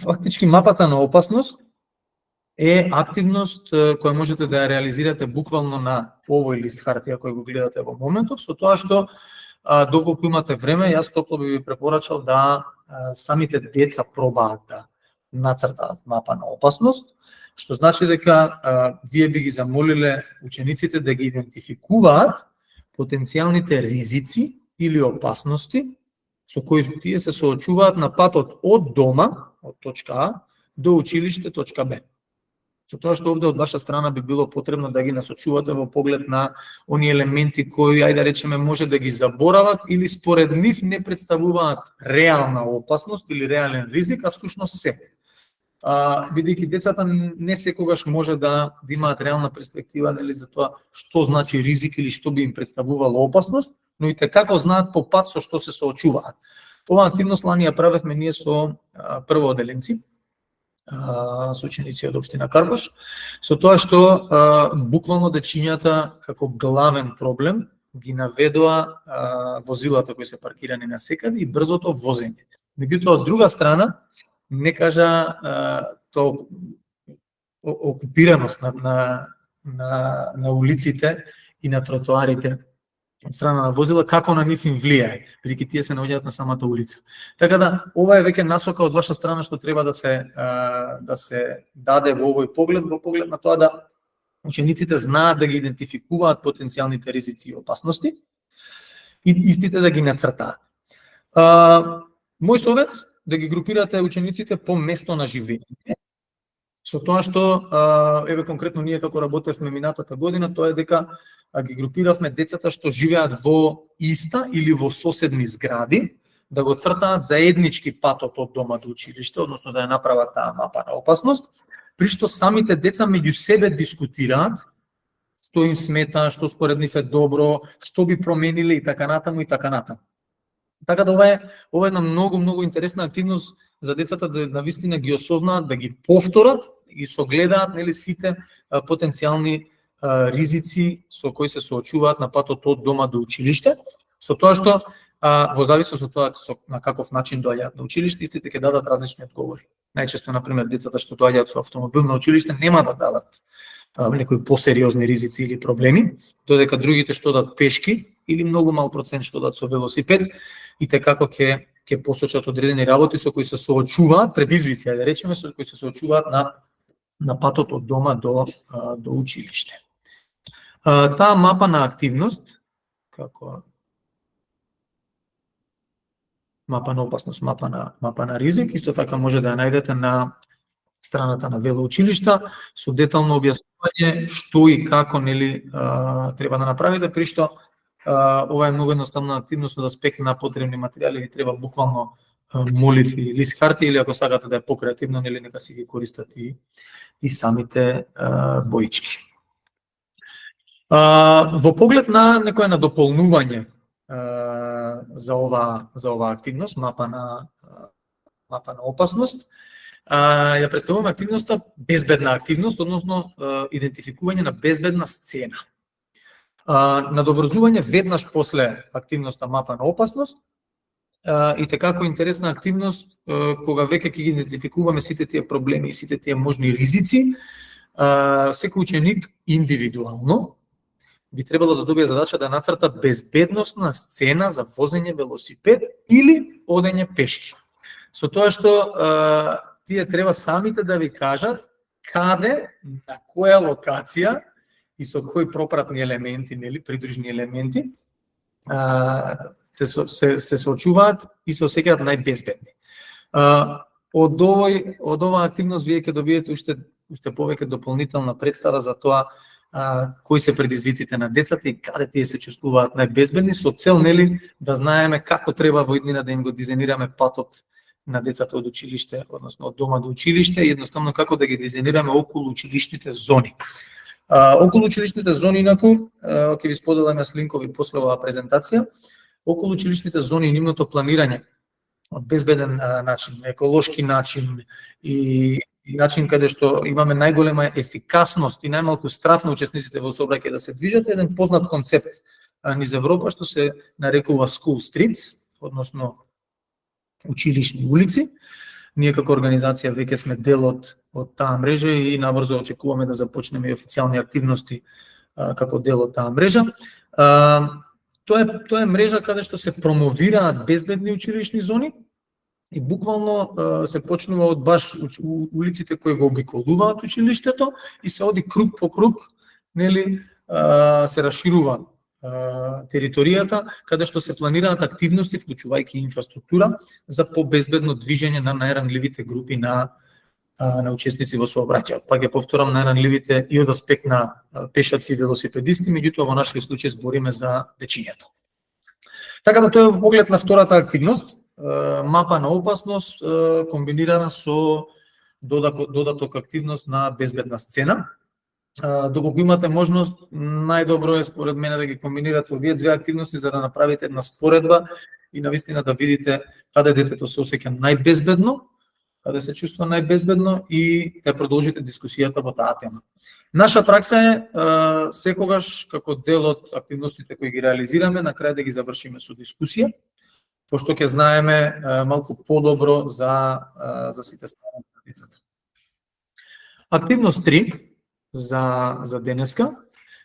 Фактички мапата на опасност е активност која можете да ја реализирате буквално на овој лист хартија кој го гледате во моментов, со тоа што доколку имате време, јас топло би ви препорачал да самите деца пробаат да нацртаат мапа на опасност, што значи дека вие би ги замолиле учениците да ги идентификуваат потенцијалните ризици или опасности со кои тие се соочуваат на патот од дома, од точка А, до училиште, точка Б. Со тоа што овде од ваша страна би било потребно да ги насочувате во поглед на оние елементи кои, ајде да речеме, може да ги заборават или според нив не представуваат реална опасност или реален ризик, а всушност се. Бидејќи децата не секогаш може да имаат реална перспектива, нели, за тоа што значи ризик или што би им представувало опасност, но и како знаат по пат со што се соочуваат. Оваа активност лани ја правевме ние со првооделенци, со ученици од општина Карбаш, со тоа што буквално дечињата како главен проблем ги наведоа возилата кои се паркирани на секаде и брзото возење. Меѓутоа, од друга страна, не кажа то окупираност на улиците и на тротоарите од страна на возила, како на нив им влијае, бидејќи тие се наоѓаат на самата улица. Така да, ова е веќе насока од ваша страна што треба да се даде во овој поглед, во поглед на тоа да учениците знаат да ги идентификуваат потенцијалните ризици и опасности и истите да ги нацртаат. Мој совет да ги групирате учениците по место на живење. Со тоа што, еве конкретно ние како работевме минатата година, тоа е дека ги групиравме децата што живеат во иста или во соседни згради, да го цртаат заеднички патот од дома до училиште, односно да ја направат таа мапа на опасност, при што самите деца меѓу себе дискутираат што им смета, што според нив е добро, што би промениле и така натаму и така натаму. Така да ова е една многу интересна активност за децата да навистина ги осознаат, да ги повторат, да ги согледаат, нели, сите потенцијални ризици со кои се соочуваат на патот од дома до училиште, со тоа што во зависност од тоа на каков начин доаѓаат на училиште, истите ќе дадат различни одговори. Најчесто, например, децата што доаѓаат со автомобил на училиште нема да дадат некои посериозни ризици или проблеми, додека другите што дадат пешки или многу мал процент што дадат со велосипед и како ќе посочат одредени работи со кои се соочуваат, предизвици, да речеме, со кои се соочуваат на патот од дома до училиште. Таа мапа на активност, како мапа на опасност, мапа на ризик, исто така може да ја најдете на страната на велоучилишта со детално објаснување што и како, нели, треба да направите, при што ова е многу едноставна активност од аспект на потребни материјали, ви треба буквално молив и лист хартија, или ако сакате да е покреативно, нели, нека си ги користат и самите боички. Во поглед на некоја на дополнување за оваа активност, мапа на опасност, ја представуваме активноста безбедна активност, односно идентификување на безбедна сцена. Надоврзување веднаш после активноста мапа на опасност и како интересна активност кога веќе ќе ги идентификуваме сите тие проблеми и сите тие можни ризици, секој ученик индивидуално би требало да добие задача да нацрта безбедносна сцена за возење велосипед или одење пешки. Со тоа што тие треба самите да ви кажат каде, на која локација и со кои пропратни елементи, нели, придружни елементи се соочуваат и се осеќаат најбезбедни. Од оваа активност вие ќе добиете уште повеќе дополнителна представа за тоа кои се предизвиците на децата и каде тие се чувствуваат најбезбедни, со цел, нели, да знаеме како треба во иднина да им го дизајнираме патот на децата од училиште, односно од дома до училиште, и едноставно како да ги дизајнираме околу училишните зони. Околу училишните зони, инаку, ќе ви споделам јас линкови после оваа презентација, околу училишните зони и нивното планирање од безбеден начин, еколошки начин и начин каде што имаме најголема ефикасност и најмалку страф на учесниците во сообраќај да се движат, еден познат концепт низ Европа што се нарекува school streets, односно училишни улици. Ние како организација веќе сме дел од таа мрежа и набрзо очекуваме да започнеме и официјални активности како дел од таа мрежа. Тоа е мрежа каде што се промовираат безбедни училишни зони и буквално се почнува од баш улиците кои го обиколуваат училиштето и се оди круг по круг, нели, се расширува територијата каде што се планираат активности вклучувајќи инфраструктура за побезбедно движење на најранливите групи на учесници во сообраќајот. Пак ќе повторам, најранливите и од аспект на пешаци и велосипедисти, меѓутоа во нашиот случај збориме за дечињата. Така да тоа е во поглед на втората активност, мапа на опасност комбинирана со додаток активност на безбедна сцена. Доколку имате можност, најдобро е според мене да ги комбинирате овие две активности за да направите една споредба и навистина да видите каде детето се осеќа најбезбедно, каде се чувства најбезбедно и да продолжите дискусијата во таа тема. Наша пракса е секогаш како дел од активностите кои ги реализираме, на крај да ги завршиме со дискусија, пошто ќе знаеме малку подобро за сите страни на децата. Активност 3 за денеска.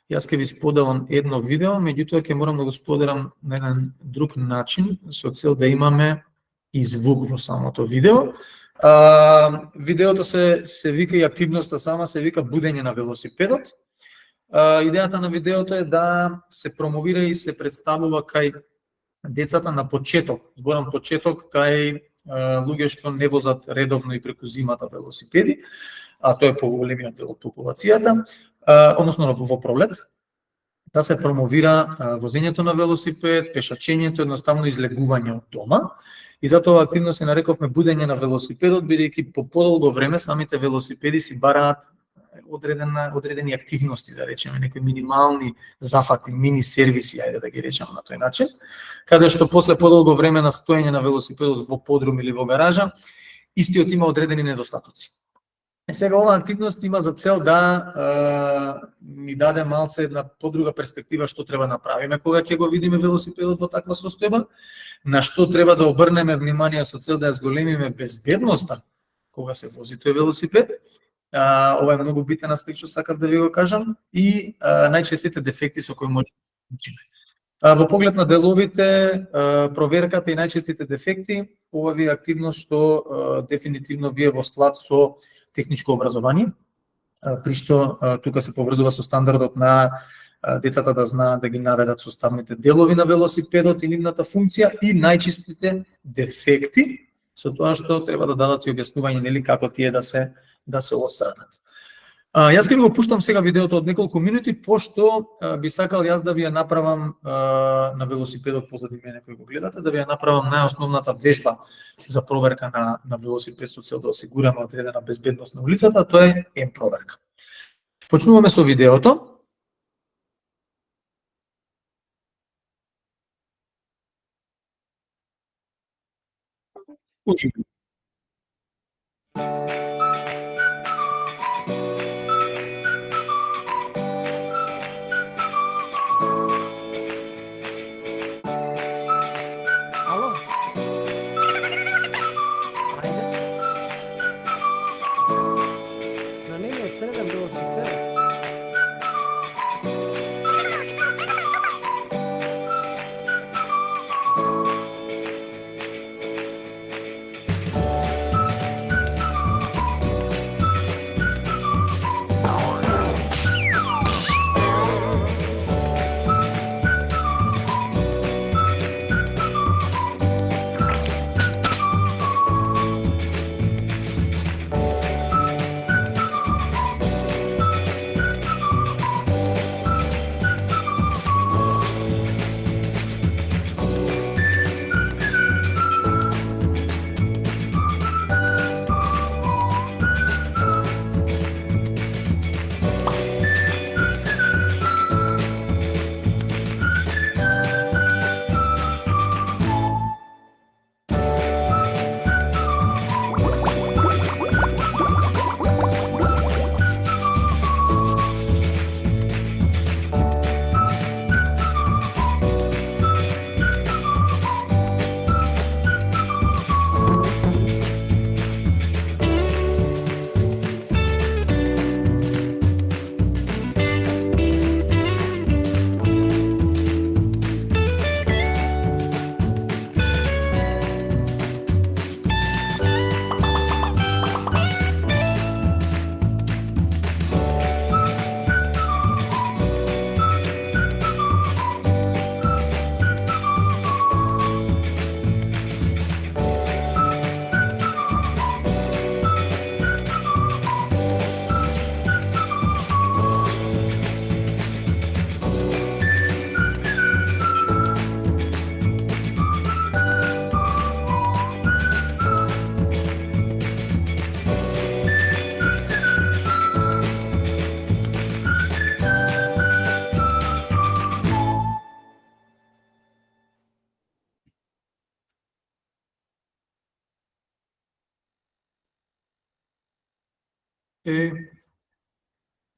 Јас ќе ви споделам едно видео, меѓутоа ќе морам да го споделам на еден друг начин со цел да имаме и звук во самото видео. Видеото се вика и активноста сама се вика будење на велосипедот. Идејата на видеото е да се промовира и се представува кај децата на почеток, зборам почеток, кај луѓе што не возат редовно и преку зимата велосипеди, а тоа е поголемиот дел од популацијата, односно во пролет, да се промовира возењето на велосипед, пешачењето, едноставно излегување од дома. И затоа активно се нарековме будење на велосипедот, бидејќи по подолго време самите велосипеди си бараат одредени активности, да речеме, некои минимални зафати, мини сервиси, ајде да ги речеме на тој начин, каде што после подолго време на стоење на велосипедот во подрум или во гаража, истиот има одредени недостатоци. Сега оваа активност има за цел да ни даде малце една подруга перспектива што треба направиме кога ќе го видиме велосипедот во таква состојба, на што треба да обрнеме внимание со цел да ја зголемиме безбедноста кога се вози тој велосипед. Ова е многу битен аспект што сакав да ви го кажам и најчестите дефекти со кои може да учиме. Во поглед на деловите, проверката и најчестите дефекти, ова ви е активност што дефинитивно вие во склад со техничко образование, при што тука се поврзува со стандардот на децата да знаат да ги наведат составните делови на велосипедот и нивната функција и најчистите дефекти, со тоа што треба да дадат и објаснување нели како тие да се отстранат. Јас ќе ви го пуштам сега видеото од неколку минути, пошто би сакал јас да ви ја направам на велосипедот позади мене кој го гледате, да ви ја направам најосновната вежба за проверка на велосипед со цел да осигураме одредена безбедност на улицата, тоа е М проверка. Почнуваме со видеото. Уживајте.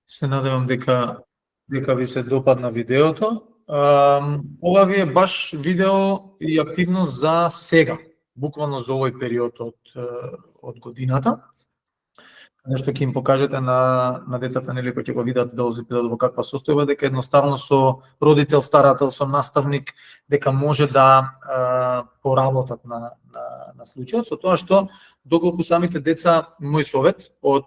Се надевам дека ви се допадна видеото. Ова ви е баш видео и активност за сега, буквално за овој период од годината. Нешто ќе им покажете на децата, нели, кои ќе го видат велосипедот во каква состојба, дека едноставно со родител, старател, со наставник, дека може да поработат на случајот, со тоа што доколку самите деца, мој совет од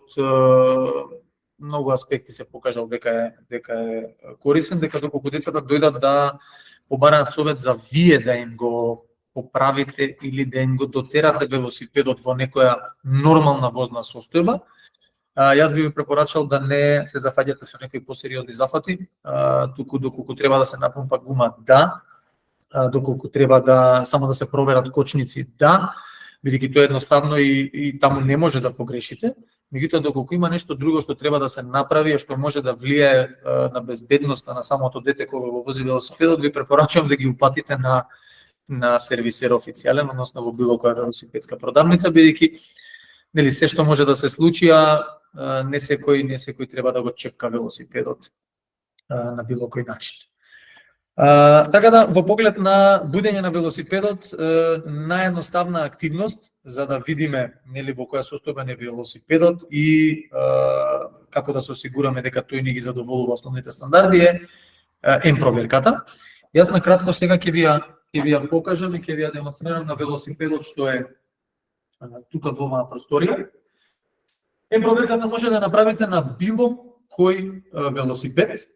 многу аспекти се покажал дека е корисен, дека доколку децата дојдат да побараат совет за вие да им го поправите или да им го дотерате велосипедот во некоја нормална возна состојба, јас би ви препорачал да не се зафаќате со некои посериозни зафати, туку доколку треба да се напумпа гума, да, доколку треба да само да се проверат кочници, да, бидејќи тоа едноставно и таму не може да погрешите. Меѓутоа, доколку има нешто друго што треба да се направи, што може да влијае на безбедноста на самото дете кога го вози велосипедот, ви препорачувам да ги упатите на сервисер официјален, односно во било која велосипедска продавница, бидејќи нели се што може да се случи, не секој треба да го чепка велосипедот на било кој начин. Така да, во поглед на будење на велосипедот, наједноставна активност за да видиме нели во која состојба е велосипедот и како да се осигураме дека тој ни ги задоволува основните стандарди е проверката. Јас на кратко сега ќе ви ја покажам и ќе ви ја демонстрирам на велосипедот што е тука во оваа просторија. Проверката може да направите на било кој велосипед.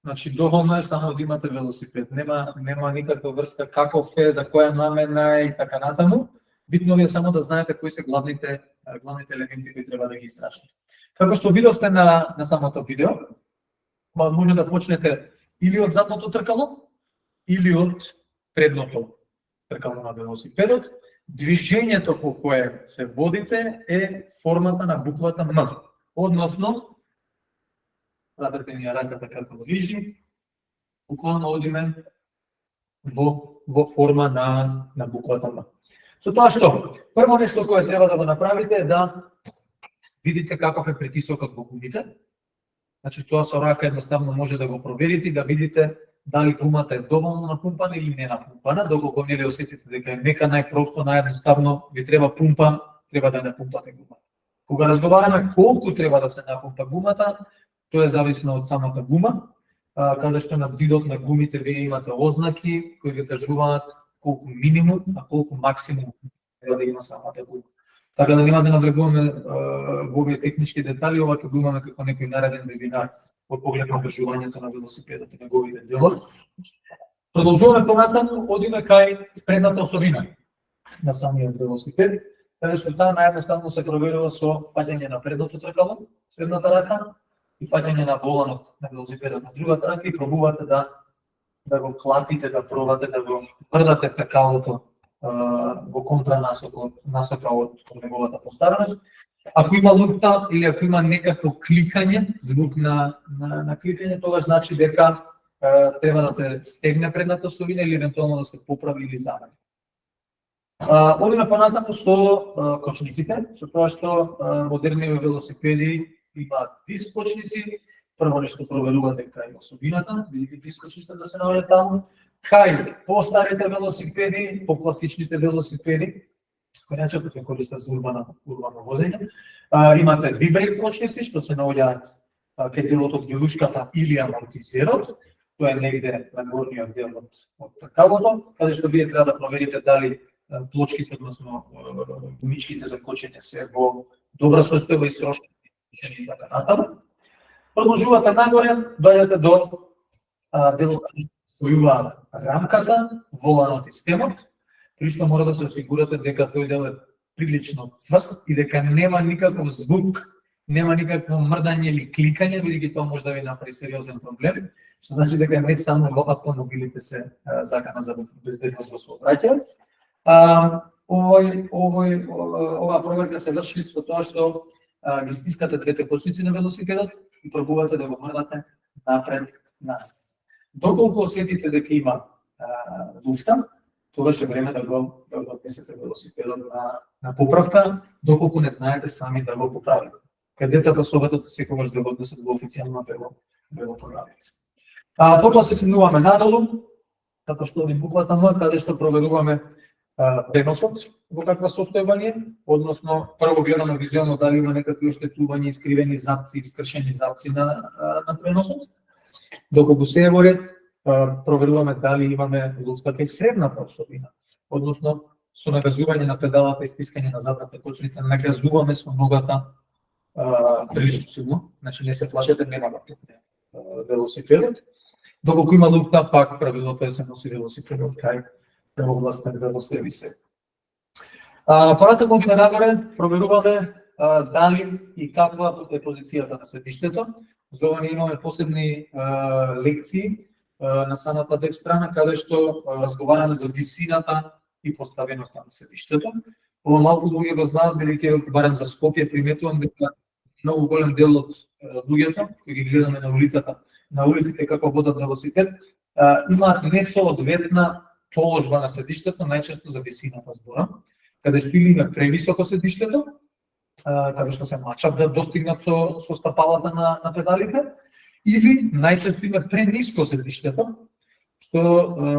Значи, доволно е само да имате велосипед. Нема никаква врска каков е, за која намена и така натаму. Битно ви е само да знаете кои се главните елементи кои треба да ги истражите. Како што видовте на самото видео, може да почнете или од задното тркало, или од предното тркало на велосипедот. Движењето по кое се водите е формата на буквата М. Односно, пратете ми ја раката како движи, буквално одиме во форма на буквата М. Со тоа што, прво нешто кое треба да го направите е да видите каков е притисокот во гумите. Значи, тоа со рака едноставно може да го проверите и да видите дали гумата е доволно напумпана или не напумпана. Доколку не осетите дека е мека, најпросто, наједноставно ви треба пумпа, треба да напумпате гумата. Кога разговараме колку треба да се напумпа гумата, тоа е зависно од самата гума, каде што на зидот на гумите вие имате ознаки кои ви кажуваат колку минимум, а колку максимум треба да има самата гума. Така да нема да навлегуваме во овие технички детали, ова ќе го имаме како некој нареден вебинар во поглед на одржувањето на велосипедот и неговите делови. Продолжуваме понатаму, одиме кај предната осовина на самиот велосипед, каде што таа наједноставно се проверува со фаќање на предното тркало, с едната рака, и фаќање на воланот на велосипедот на другата рака и пробувате да го клатите, да пробате да го врдате тркалото во насока од неговата поставеност. Ако има лупта или ако има некакво кликање, звук на кликање, тогаш значи дека треба да се стегне предната осовина или евентуално да се поправи или замени. Одиме понатаму со кочниците, со тоа што модерни велосипеди имаат диск кочници. Прво нешто проверувате кај осовината, бидејќи диск кочниците да се наоѓаат таму. Кај по-старите велосипеди, по-класичните велосипеди, кои најчесто се користат за урбано возење, имате вибрейк кочници што се наоѓаат кај делот од вилушката или амортизерот. Тоа е негде на горниот дел од тркалото, каде што вие треба да проверите дали плочките, односно гумичките за кочење се во добра состојба и срошени и така натаму. Продолжувате нагоре, доаѓате до делот кој рамката, воланот и стемот, при што мора да се осигурате дека тој дел е прилично цврст и дека нема никаков звук, нема никакво мрдање или кликање, бидејќи тоа може да ви направи сериозен проблем, што значи дека не само во автомобилите се закана за безбедност во сообраќајот. Оваа проверка се врши со тоа што ги стискате двете кочници на велосипедот и пробувате да го мрдате напред-назад. Доколку осетите дека има луфта, тогаш е време да го отнесете велосипедот на поправка, доколку не знаете сами да го поправите. кај децата советот секогаш да го однесат во официјална велопродавница. Потоа се симнуваме надолу, како што ни буквата М, каде што проверуваме преносот во каква состојба е, односно прво гледаме визуелно дали има некакви оштетувања, искривени запци, искршени запци на преносот. Доколку се е во ред, проверуваме дали имаме луфта кај средната особина, односно со нагазување на педалата и стискање на задната кочница, нагазуваме со ногата прилично силно, значи не се плашете, нема да пукне велосипедот. Доколку има луфта, пак правилото е да се носи велосипедот кај првогласен велосервисер. Понатаму нагоре проверуваме дали и каква е позицијата на седиштето. За ова ние имаме посебни лекции на самата веб страна, каде што разговараме за висината и поставеноста на седиштето. Ова малку луѓе го знаат, бидејќи барем за Скопје приметувам дека многу голем дел од луѓето кои ги гледаме на улицата, на улиците како возат велосипед, има несоодветна положба на седиштето, најчесто за висината зборам, каде што или има превисоко седиштето, каде што се мачат да достигнат со стапалата на педалите, или најчесто има прениско седиштето, што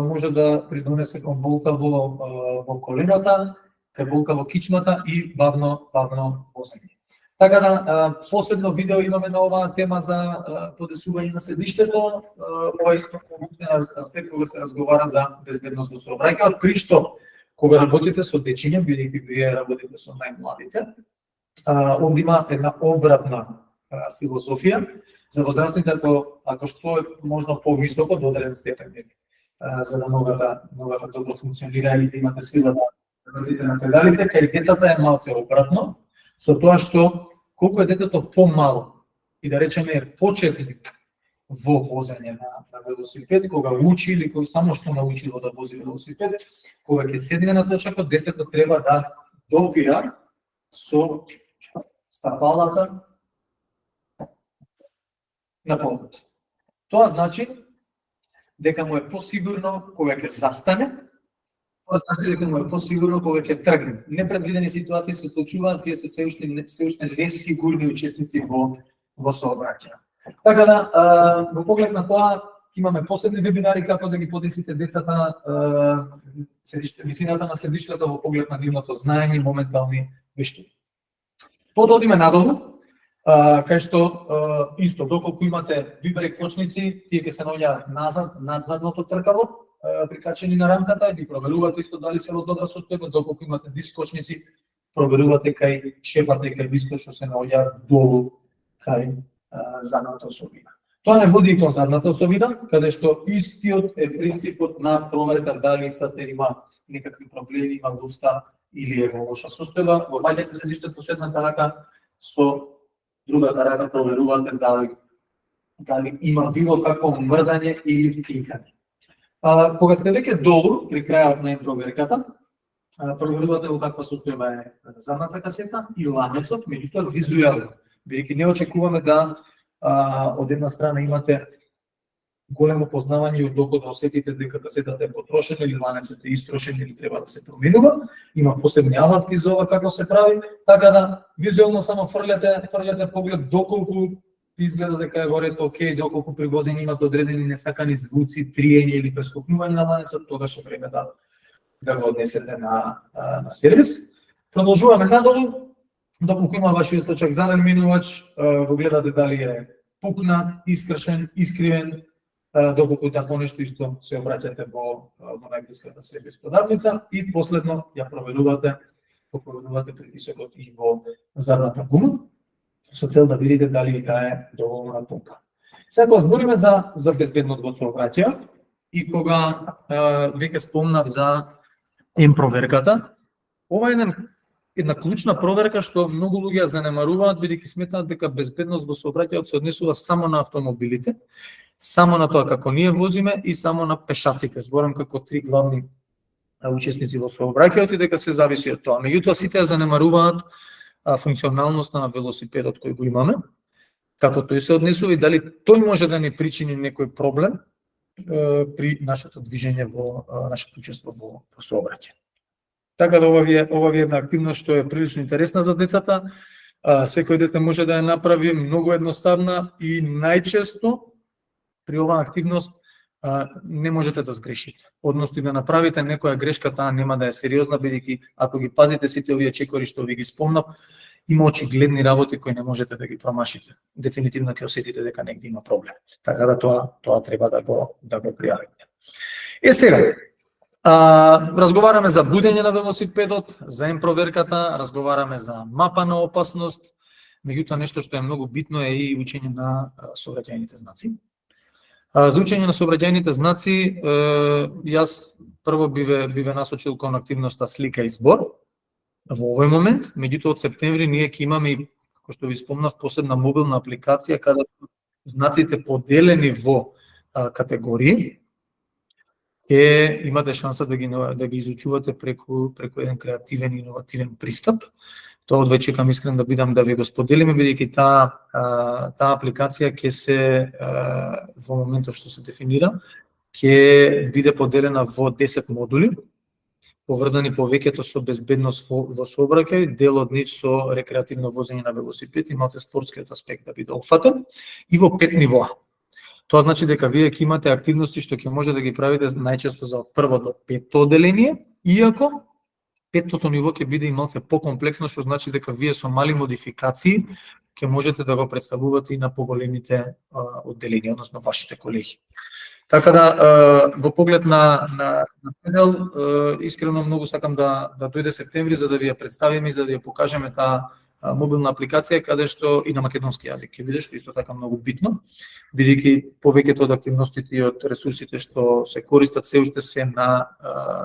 може да придонесе кон болка во колената, кај болка во кичмата и бавно возење. Така да, посебно видео имаме на оваа тема за подесување на седиштето, ова исто аспект кога се разговара за безбедност во сообраќајот, при што кога работите со дечиња, бидејќи вие работите со најмладите, овде има една обратна филозофија за возрастните, ако што е можно повисоко до одреден степен, за да ногата добро функционира или да имате сила да работите на педалите, кај децата е малце обратно, со тоа што колку е детето помало и да речеме е почетник во возење на велосипед, кога учи или кога само што научило да вози велосипед, кога ќе седне на точакот, детето треба да допира со стапалата на полот. Тоа значи дека му е посигурно кога ќе застане, тоа значи дека му е посигурно кога ќе тргне. Непредвидени ситуации се случуваат, тие се се уште несигурни учесници во сообраќај. Така да, во поглед на тоа, имаме посебни вебинари како да ги подесите децата, висината на седиштето во поглед на нивното знаење и моментални вештини. Потоа одиме надолу, кај што исто, доколку имате вибрек кочници, тие ќе се наоѓаат назад, над задното тркало, прикачени на рамката, и проверувате исто дали се во добра состојба, доколку имате диск кочници, проверувате кај шепата и кај дискот што се наоѓаат долу кај задната особина. Тоа не води кон задната особина, каде што истиот е принципот на проверка дали истата има некакви проблеми, има луфта или е во лоша состојба. Го ваѓате седиштето со едната рака, со другата рака проверувате дали има било какво мрдање или кликање. Кога сте веќе долу, при крајот на проверката, проверувате во каква состојба е задната касета и ланецот, меѓутоа визуелно, бидејќи не очекуваме да од една страна имате големо познавање и од да осетите дека касетата е потрошена или ланецот е истрошен или треба да се променува. Има посебни алатки за ова како се прави, така да визуелно само фрлете поглед доколку изгледа дека е во ред, окей, доколку при возење имате одредени несакани звуци, триење или прескокнување на ланецот, тогаш е време да го однесете на сервис. Продолжуваме надолу, доколку има вашиот точак заден минувач, го гледате дали е пукнат, искршен, искривен, доколку тако нешто исто се обраќате во најблиската сервис подавница и последно ја проверувате притисокот и во задната гума, со цел да видите дали таа е доволно напомпана. Сега збориме за безбедност во сообраќајот и кога веќе спомнав за проверката, ова е една клучна проверка што многу луѓе ја занемаруваат, бидејќи сметаат дека безбедност во сообраќајот се однесува само на автомобилите, само на тоа како ние возиме и само на пешаците. Зборам како три главни учесници во сообраќајот и дека се зависи од тоа. Меѓутоа сите ја занемаруваат функционалноста на велосипедот кој го имаме, како тој се однесува и дали тој може да ни причини некој проблем при нашето движење нашето учество во сообраќај. Така да ова ви е една активност што е прилично интересна за децата. Секој дете може да ја направи многу едноставна и најчесто при оваа активност не можете да сгрешите. Односно и да направите некоја грешка, таа нема да е сериозна, бидејќи ако ги пазите сите овие чекори што ви ги спомнав, има очигледни работи кои не можете да ги промашите. Дефинитивно ќе осетите дека негде има проблем. Така да тоа треба да го пријавите. Сега, разговараме за будење на велосипедот, за проверката, разговараме за мапа на опасност, меѓутоа нешто што е многу битно е и учење на сообраќајните знаци. За учење на сообраќајните знаци, јас прво би ве насочил кон активноста слика и збор во овој момент, меѓутоа од септември ние ќе имаме, како што ви спомнав, посебна мобилна апликација каде знаците поделени во категории, ќе имате шанса да ги изучувате преку еден креативен и иновативен пристап. Тоа одвај чекам искрен да бидам да ви го споделиме, бидејќи таа апликација ќе се во моментот што се дефинира, ќе биде поделена во 10 модули, поврзани повеќето со безбедност во сообраќај, дел од нив со рекреативно возење на велосипед и малце спортскиот аспект да биде опфатен, и во 5 нивоа. Тоа значи дека вие ќе имате активности што ќе може да ги правите најчесто за од прво до петто одделение, иако петтото ниво ќе биде и малце покомплексно, што значи дека вие со мали модификации ќе можете да го представувате и на поголемите одделенија, односно вашите колеги. Така да, во поглед на педел, искрено многу сакам да дојде септември за да ви ја представиме и за да ја покажеме таа мобилна апликација, каде што и на македонски јазик ќе биде, што исто така многу битно, бидејќи повеќето од активностите и од ресурсите што се користат се уште се на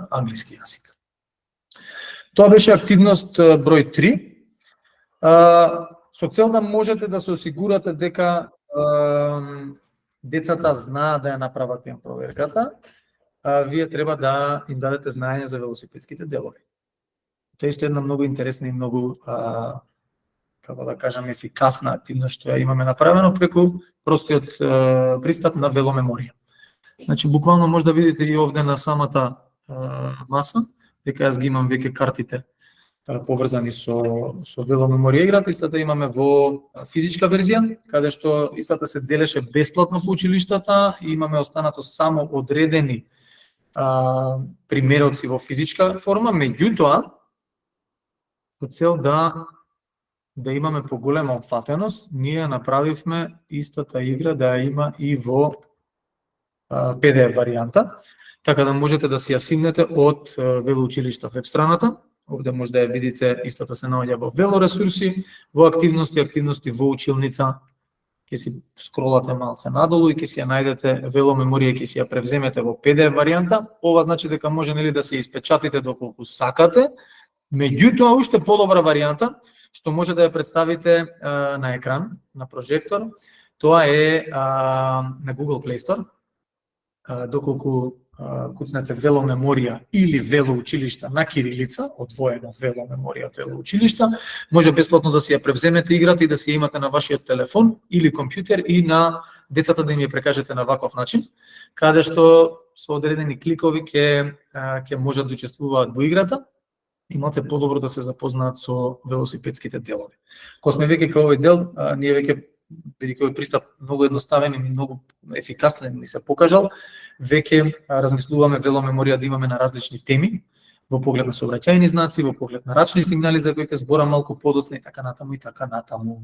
англиски јазик. Тоа беше активност број 3. Со цел да можете да се осигурате дека децата знаат да ја направат проверката, вие треба да им дадете знаење за велосипедските делови. Тоа е исто една многу интересна и многу, како да кажам, ефикасна активност што ја имаме направено преку простиот пристап на веломеморија. Значи, буквално може да видите и овде на самата маса, дека јас ги имам веќе картите поврзани со веломеморија играта. Истата имаме во физичка верзија, каде што истата се делеше бесплатно по училиштата и имаме останато само одредени примероци во физичка форма, меѓутоа со цел да имаме поголема опфатеност, ние направивме истата игра да ја има и во PDF варијанта, така да можете да си ја симнете од велоучилишта веб страната. Овде може да ја видите, истата се наоѓа во велоресурси, во активности во училница. Ќе си скролате малце надолу и ќе си ја најдете веломеморија, ќе си ја превземете во PDF варијанта. Ова значи дека може нели да се испечатите доколку сакате, меѓутоа уште подобра варијанта што може да ја представите на екран, на прожектор. Тоа е на Google Play Store. Доколку куцнете веломеморија или велоучилишта на кирилица, одвоено веломеморија, велоучилишта, може бесплатно да си ја превземете играта и да си ја имате на вашиот телефон или компјутер и на децата да им ја прекажете на ваков начин, каде што со одредени кликови ќе можат да учествуваат во играта и малце подобро да се запознаат со велосипедските делови. Кога сме веќе кај овој дел, ние веќе, бидејќи овој пристап многу едноставен и многу ефикасен ни се покажал, веќе размислуваме веломеморија да имаме на различни теми, во поглед на сообраќајни знаци, во поглед на рачни сигнали за кои ќе зборам малку подоцна и така натаму и така натаму.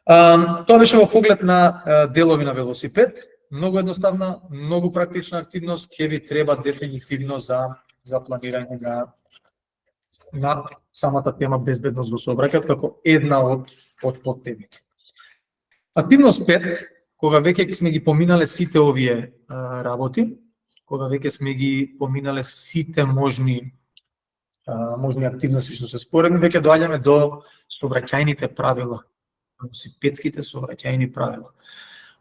Тоа беше во поглед на делови на велосипед, многу едноставна, многу практична активност, ќе ви треба дефинитивно за планирање на самата тема безбедност во сообраќајот како една од подтемите. Активност 5, кога веќе сме ги поминале сите овие работи, кога веќе сме ги поминале сите можни активности што се споредни, веќе доаѓаме до сообраќајните правила, велосипедските сообраќајни правила.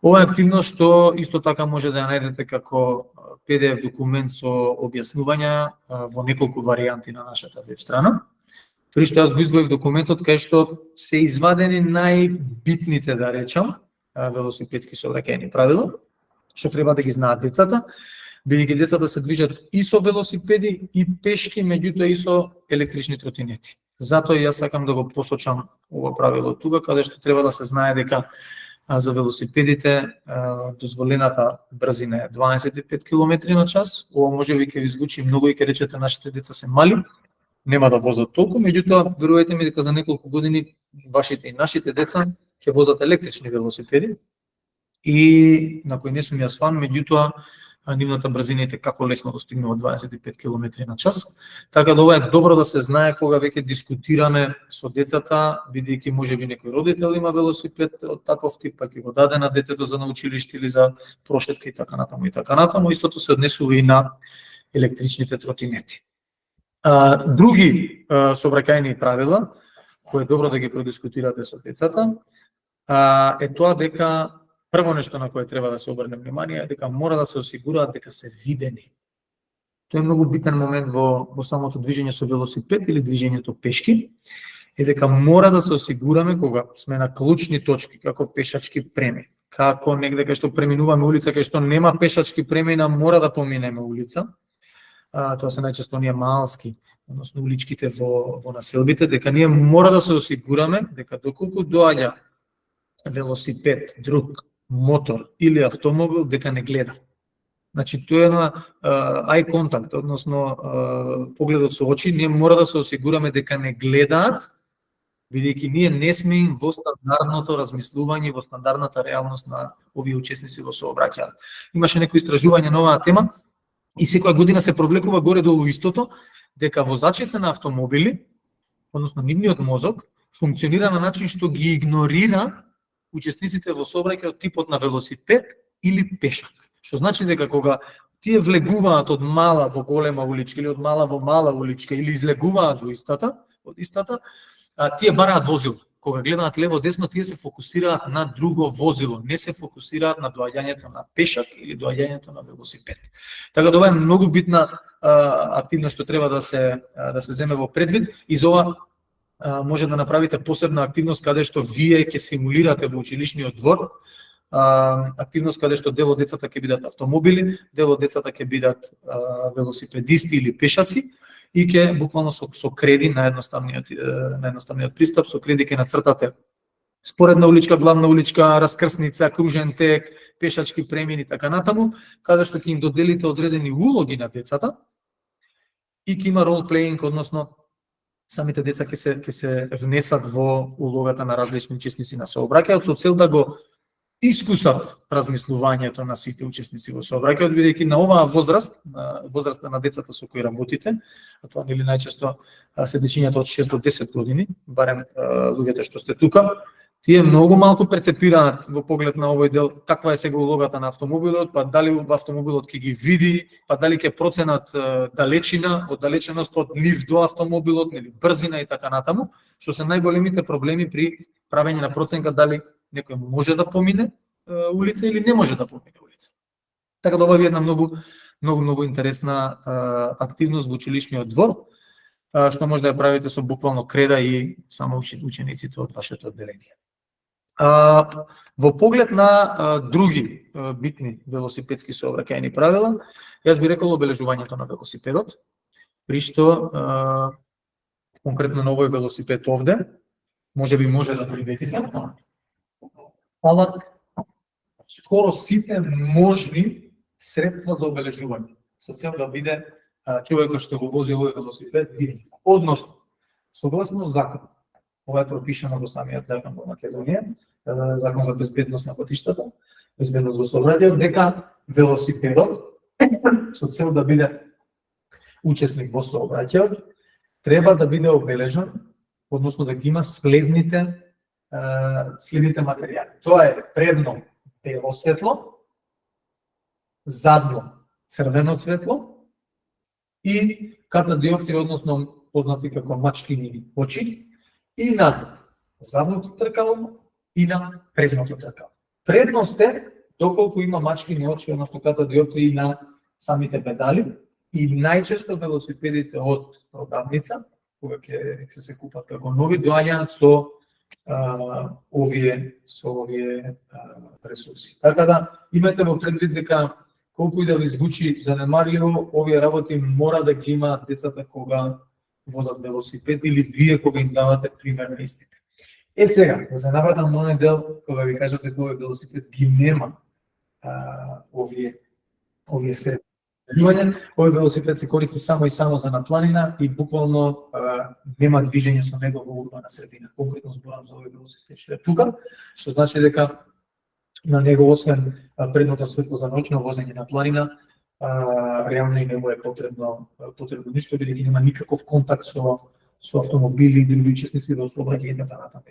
Ова е активност што исто така може да ја најдете како PDF документ со објаснувања во неколку варијанти на нашата веб страна. При што јас го издвоив документот кај што се извадени најбитните, да речам, велосипедски сообраќајни правила, што треба да ги знаат децата, бидејќи децата се движат и со велосипеди и пешки, меѓутоа и со електрични тротинети. Затоа јас сакам да го посочам ова правило тука, каде што треба да се знае дека за велосипедите дозволената брзина е 25 км на час. Ова може би ќе ви звучи многу и ќе речете нашите деца се мали, нема да возат толку, меѓутоа верувајте ми дека за неколку години вашите и нашите деца ќе возат електрични велосипеди и на кои не сум јас фан, меѓутоа нивната брзина е како лесно достигнува 25 км на час. Така да ова е добро да се знае кога веќе дискутираме со децата, бидејќи можеби некој родител има велосипед од таков тип, па ќе го даде на детето за на училиште или за прошетка и така натаму и така натаму. Истото се однесува и на електричните тротинети. Други сообраќајни правила кои е добро да ги продискутирате со децата е тоа дека прво нешто на кое треба да се обрне внимание е дека мора да се осигураат дека се видени. Тоа е многу битен момент во самото движење со велосипед или движењето пешки, е дека мора да се осигураме кога сме на клучни точки, како пешачки премини, како негде кај што преминуваме улица, кај што нема пешачки премина, мора да поминеме улица. Тоа се најчесто оние малски, односно уличките во населбите, дека ние мора да се осигураме дека доколку доаѓа велосипед, друг мотор или автомобил, дека не гледа. Значи, тоа е на eye contact, односно погледот со очи, ние мора да се осигураме дека не гледаат, бидејќи ние не сме во стандардното размислување, во стандардната реалност на овие учесници во сообраќајот. Имаше некои истражување на оваа тема и секоја година се провлекува горе-долу истото, дека возачите на автомобили, односно нивниот мозок, функционира на начин што ги игнорира учесниците во сообраќајот типот на велосипед или пешак. Што значи дека кога тие влегуваат од мала во голема уличка или од мала во мала уличка или излегуваат од истата, тие бараат возило. Кога гледаат лево десно, тие се фокусираат на друго возило, не се фокусираат на доаѓањето на пешак или доаѓањето на велосипед. Така да ова е многу битна активност што треба да се земе во предвид и за ова може да направите посебна активност каде што вие ќе симулирате во училишниот двор, активност каде што дел од децата ќе бидат автомобили, дел од децата ќе бидат велосипедисти или пешаци и ќе буквално со креди на едноставниот пристап, со креди ќе нацртате споредна уличка, главна уличка, раскрсница, кружен тек, пешачки премини така натаму, каде што ќе им доделите одредени улоги на децата и ќе има role playing, односно самите деца ќе се внесат во улогата на различни учесници на сообраќајот со цел да го искусат размислувањето на сите учесници во сообраќајот, бидејќи на оваа возраста на децата со кои работите, а тоа нели најчесто се дечињата од 6 до 10 години, барем луѓето што сте тука, тие многу малку перцепираат во поглед на овој дел каква е сега улогата на автомобилот, па дали во автомобилот ќе ги види, па дали ќе проценат далечина, оддалеченост од нив до автомобилот, нели брзина и така натаму, што се најголемите проблеми при правење на проценка дали некој може да помине улица или не може да помине улица. Така да ова е една многу интересна активност во училишниот двор, што може да ја правите со буквално креда и само учениците од вашето одделение. Во поглед на други битни велосипедски сообраќајни правила, јас би рекол обележувањето на велосипедот, при што конкретно на овој велосипед овде, може да приметите, фалат скоро сите можни средства за обележување, со цел да биде човекот што го вози овој велосипед виден. Односно, согласно закон, ова е пропишано во самиот закон во Македонија, закон за безбедност на патиштата, безбедност во сообраќајот, дека велосипедот со цел да биде учесник во сообраќајот треба да биде обележан, односно да ги има следните материјали. Тоа е предно бело светло, задно црвено светло и катадиоптри, односно познати како мачкини очи, и на задното тркало и на предното тркало. Предност е доколку има мачкини очи, односно катадиоптри на самите педали, и најчесто велосипедите од продавница, кога ќе се купат како нови, доаѓаат со овие ресурси. Така да имате во предвид дека колку и да ви звучи занемарливо, овие работи мора да ги имаат децата кога возат велосипед или вие кога им давате пример на истите. Сега, да се навратам на оној дел кога ви кажете кој велосипед ги нема овие средства. Овој велосипед се користи само и само за на планина и буквално нема движење со него во урбана средина. Конкретно зборам за овој велосипед што е тука, што значи дека на него освен предното светло за ноќно возење на планина, реално и не му е потребно ништо, бидејќи нема никаков контакт со автомобили, други учесници во сообраќај и така натаму.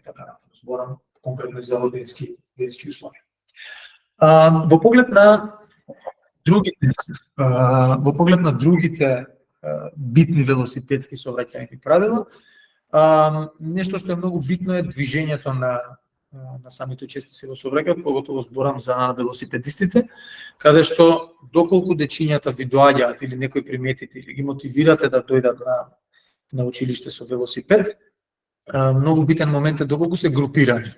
Зборам конкретно и за денски услови. Во поглед на другите битни велосипедски сообраќајни правила, нешто што е многу битно е движењето на самите учесници во сообраќајот, поготово зборам за велосипедистите, каде што доколку дечињата ви доаѓаат или некој приметите или ги мотивирате да дојдат на училиште со велосипед, многу битен момент е доколку се групирани.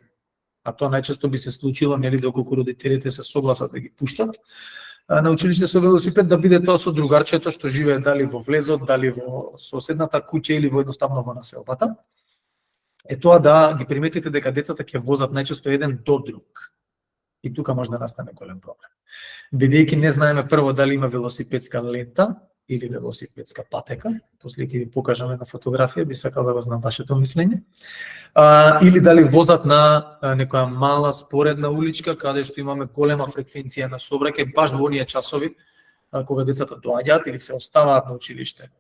А тоа најчесто би се случило, нели, доколку родителите се согласат да ги пуштат на училиште со велосипед, да биде тоа со другарчето што живее дали во влезот, дали во соседната куќа или во едноставно во населбата. Тоа да ги приметите дека децата ќе возат најчесто еден до друг. И тука може да настане голем проблем. Бидејќи не знаеме прво дали има велосипедска лента или велосипедска патека, после ќе ви покажаме на фотографија, би сакал да го знам вашето мислење, или дали возат на некоја мала споредна уличка, каде што имаме голема фреквенција на сообраќај, баш во оние часови, кога децата доаѓаат или се оставаат на училиште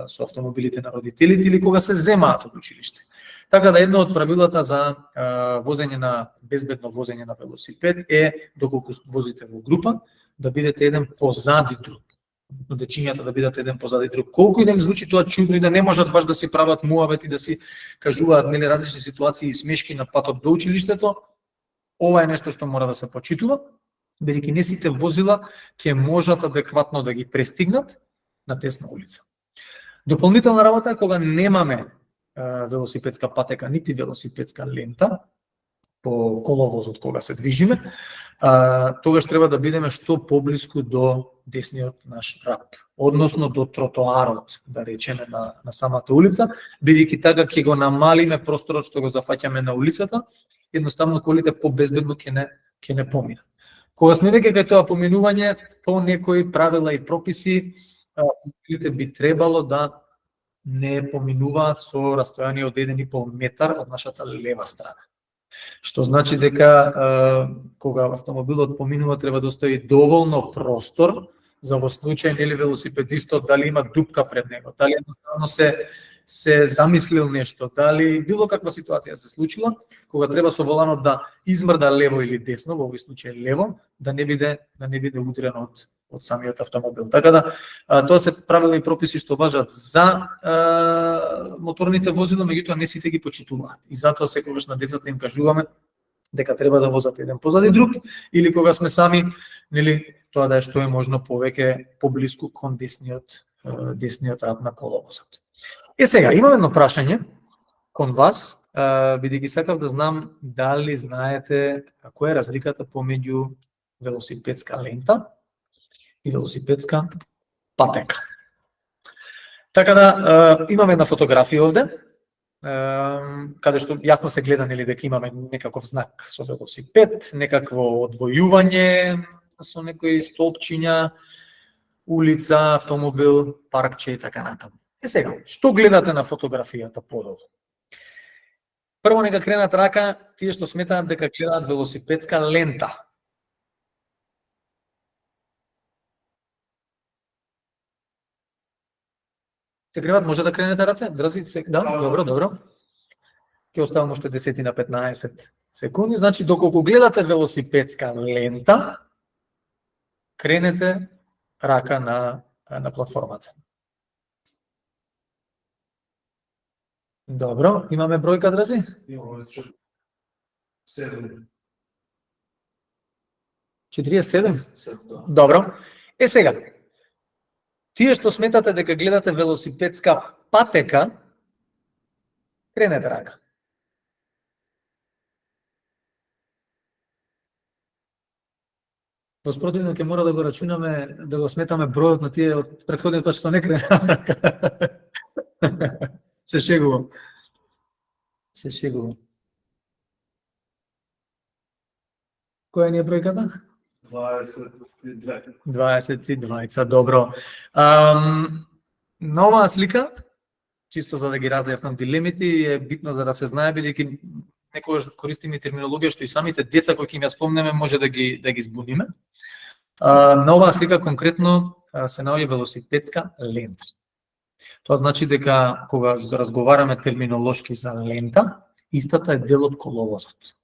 со автомобилите на родителите, или кога се земаат од училиште. Така да едно од правилата за безбедно возење на велосипед е, доколку возите во група, да бидете еден позади друг. Дечињата да бидат еден позади друг. Колку и да им звучи тоа чудно и да не можат баш да си прават муабет и да си кажуваат нели различни ситуации и смешки на патот до училиштето, ова е нешто што мора да се почитува, бидејќи не сите возила ќе можат адекватно да ги престигнат на тесна улица. Дополнителна работа е кога немаме велосипедска патека, нити велосипедска лента по коловозот кога се движиме, тогаш треба да бидеме што поблиску до десниот наш раб, односно до тротоарот, да речеме на самата улица, бидејќи така ќе го намалиме просторот што го зафаќаме на улицата, едноставно колите побезбедно ќе не поминат. Кога сме веќе кај тоа поминување, по некои правила и прописи, автомобилите би требало да не поминуваат со растојание од 1,5 метар од нашата лева страна. Што значи дека кога автомобилот поминува треба да остави доволно простор за во случај нели велосипедистот дали има дупка пред него, дали едноставно се замислил нешто, дали било каква ситуација се случила, кога треба со воланот да измрда лево или десно, во овој случај лево, да не биде удрен од самиот автомобил. Така да тоа се правила и прописи што важат за моторните возила, меѓутоа не сите ги почитуваат. И затоа секогаш на децата им кажуваме дека треба да возат еден позади друг, или кога сме сами, нели, тоа да е што е можно повеќе поблиску кон десниот раб на коловозот. Сега, имам едно прашање кон вас, бидејќи сакав да знам дали знаете која е разликата помеѓу велосипедска лента и велосипедска патека. Така да, имаме една фотографија овде, каде што јасно се гледа нели дека имаме некаков знак со велосипед, некакво одвојување со некои столпчиња, улица, автомобил, паркче и така натаму. Сега, што гледате на фотографијата подолу? Прво нека кренат рака тие што сметаат дека гледаат велосипедска лента. Се кренат, може да кренете раце? Дрзи се, да, добро. Ќе оставам уште 10 на 15 секунди, значи доколку гледате велосипедска лента, кренете рака на платформата. Добро, имаме бројка, дрзи? 47? Добро. Сега, тие што сметате дека гледате велосипедска патека, кренете рака. Воспротивно ќе мора да го рачунаме, да го сметаме бројот на тие од претходниот пат што не крена рака. Се шегувам. Која ни е бројката? 22. 22, добро. На оваа слика, чисто за да ги разјаснам дилемите, е битно да се знае, бидејќи некогаш користиме терминологија што и самите деца кои ќе им ја спомнеме може да ги збуниме. На оваа слика конкретно се наоѓа велосипедска лента. Тоа значи дека кога разговараме терминолошки за лента, истата е дел од коловозот.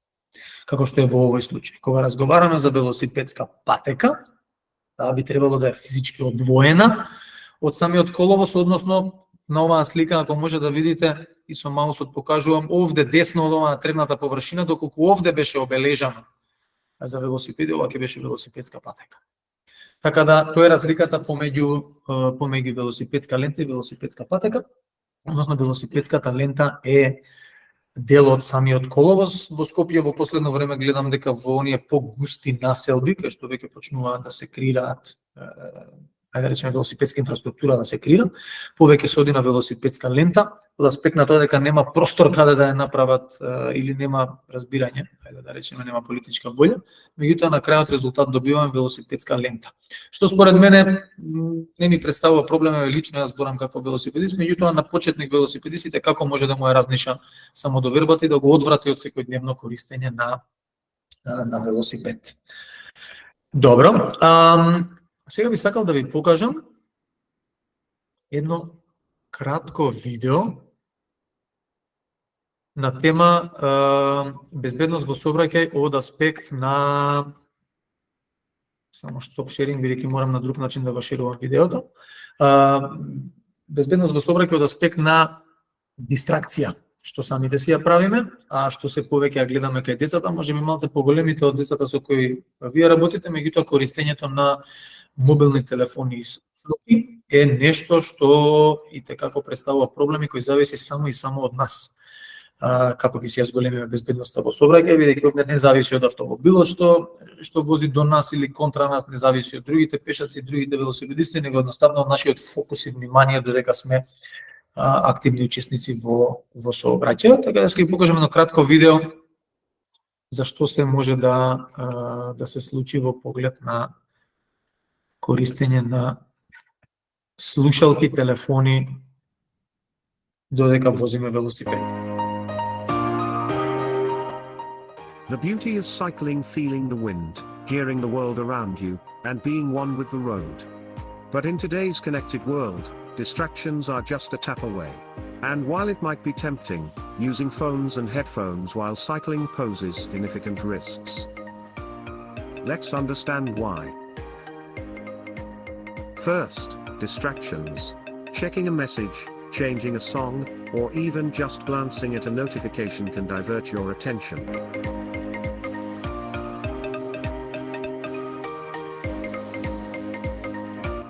Како што е во овој случај. Кога разговараме за велосипедска патека, таа би требало да е физички одвоена од самиот коловоз, односно на оваа слика, ако може да видите, и со маусот покажувам, овде десно од оваа тревната површина, доколку овде беше обележано за велосипеди, ова ќе беше велосипедска патека. Така да, тоа е разликата помеѓу велосипедска лента и велосипедска патека, односно велосипедската лента е дел од самиот коловоз. Во Скопје во последно време гледам дека во оние погусти населби, кај што веќе почнуваат да се креираат, ајде да речеме, велосипедска инфраструктура да се креира, повеќе се оди на велосипедска лента, од аспект на тоа дека нема простор каде да ја направат или нема разбирање, ајде да речеме, нема политичка волја, меѓутоа на крајот резултат добиваме велосипедска лента. Што според мене не ми представува проблем, лично јас зборам како велосипедист, меѓутоа на почетник велосипедистите како може да му ја разниша самодовербата и да го одврати од секојдневно користење на велосипед. Добро, сега би сакал да ви покажам едно кратко видео на тема безбедност во сообраќај од аспект на само стоп шеринг, бидејќи морам на друг начин да го шерувам видеото. Безбедност во сообраќај од аспект на дистракција, што самите си ја правиме, а што се повеќе ја гледаме кај децата, можеби малце поголемите од децата со кои вие работите, меѓутоа користењето на мобилни телефони и слушалки е нешто што и tekako представува проблеми кои зависи само и само од нас. Како би си ја зголемиме безбедноста во сообраќај, бидејќи овде не зависи од автомобилот што вози до нас или контра нас, не зависи од другите пешаци, другите велосипедисти, него едноставно од нашиот фокус и внимание додека сме активни учесници во сообраќајот. Така да ќе ви покажам едно кратко видео за што се може да се случи во поглед на користење на слушалки, телефони додека возиме велосипед. The beauty of cycling, feeling the wind, hearing the world around you, and being one with the road. But in today's connected world, distractions are just a tap away. And while it might be tempting, using phones and headphones while cycling poses significant risks. Let's understand why. First, distractions. Checking a message, changing a song, or even just glancing at a notification can divert your attention.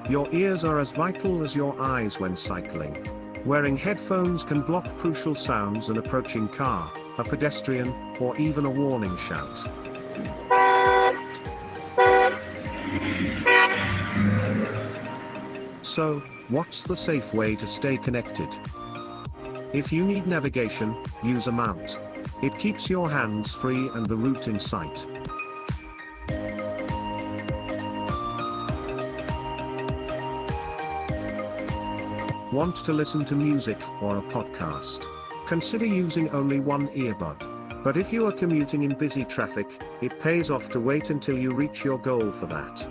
Your ears are as vital as your eyes when cycling. Wearing headphones can block crucial sounds, an approaching car, a pedestrian, or even a warning shout. So, what's the safe way to stay connected? If you need navigation, use a mount. It keeps your hands free and the route in sight. Want to listen to music or a podcast? Consider using only one earbud. But if you are commuting in busy traffic, it pays off to wait until you reach your goal for that.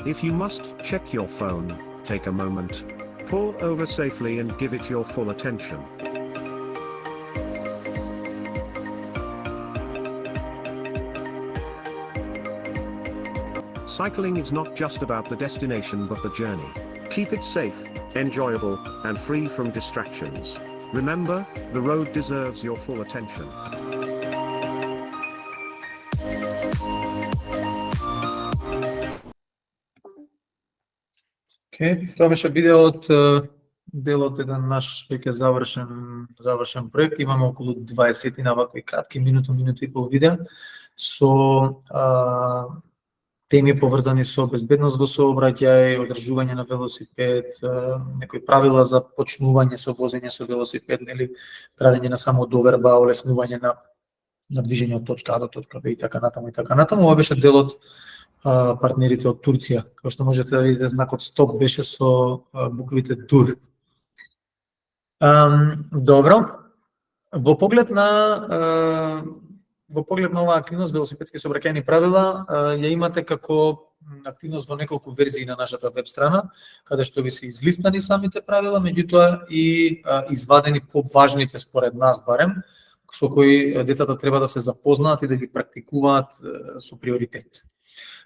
If you must check your phone, take a moment, pull over safely and give it your full attention. Cycling is not just about the destination but the journey. Keep it safe, enjoyable, and free from distractions. Remember, the road deserves your full attention. Тоа беше видео од дел од еден наш веќе завршен проект. Имаме околу 20 на вакви кратки минути и пол видеа со теми поврзани со безбедност во сообраќај, одржување на велосипед, некои правила за почнување со возење со велосипед, нели, правење на самодоверба, олеснување на движење од точка А до точка Б и така натаму и така натаму. Ова беше дел од партнерите од Турција. Како што можете да видите, знакот стоп беше со буквите ДУР. Добро. Во поглед на оваа активност, велосипедски сообраќајни правила, ја имате како активност во неколку верзии на нашата веб страна, каде што ви се излистани самите правила, меѓутоа и извадени поважните според нас барем, со кои децата треба да се запознаат и да ги практикуваат со приоритет.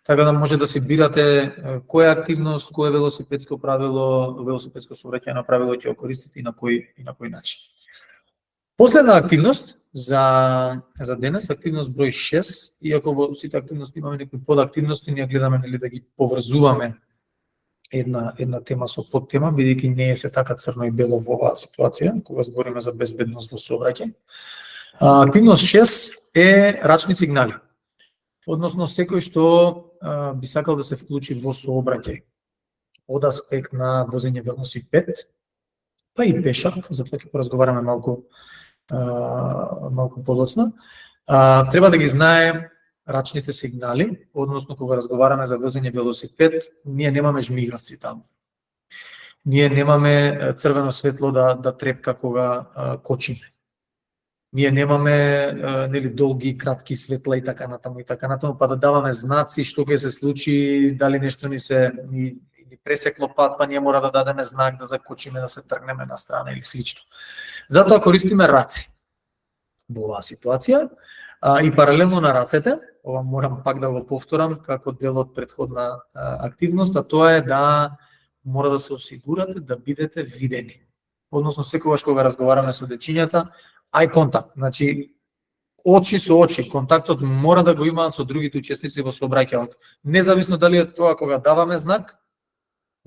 Така да може да се бирате која активност, кое велосипедско правило, велосипедско сообраќајно правило ќе го користите и на кој начин. Последна активност за денес, активност број 6, иако во сите активности имаме некои подактивности, ние гледаме нели да ги поврзуваме една тема со подтема, бидејќи не е се така црно и бело во оваа ситуација, кога збориме за безбедност во сообраќај. Активност 6 е рачни сигнали. Односно секој што би сакал да се вклучи во сообраќај од аспект на возење велосипед, па и пешак, затоа ќе поразговараме малку подоцна, треба да ги знае рачните сигнали, односно кога разговараме за возење велосипед, ние немаме жмигавци таму. Ние немаме црвено светло да трепка кога кочиме. Ние немаме нели долги, кратки светла и така натаму, па да даваме знаци што ќе се случи, дали нешто ни пресекло пат, па ние мора да дадеме знак да закочиме, да се тргнеме на страна или слично. Затоа користиме раци во оваа ситуација и паралелно на рацете, ова морам пак да го повторам како дел од претходна активност, а тоа е да мора да се осигурате да бидете видени. Односно секогаш кога разговараме со дечињата, eye contact, значи очи со очи, контактот мора да го имаат со другите учесници во сообраќајот. Независно дали е тоа кога даваме знак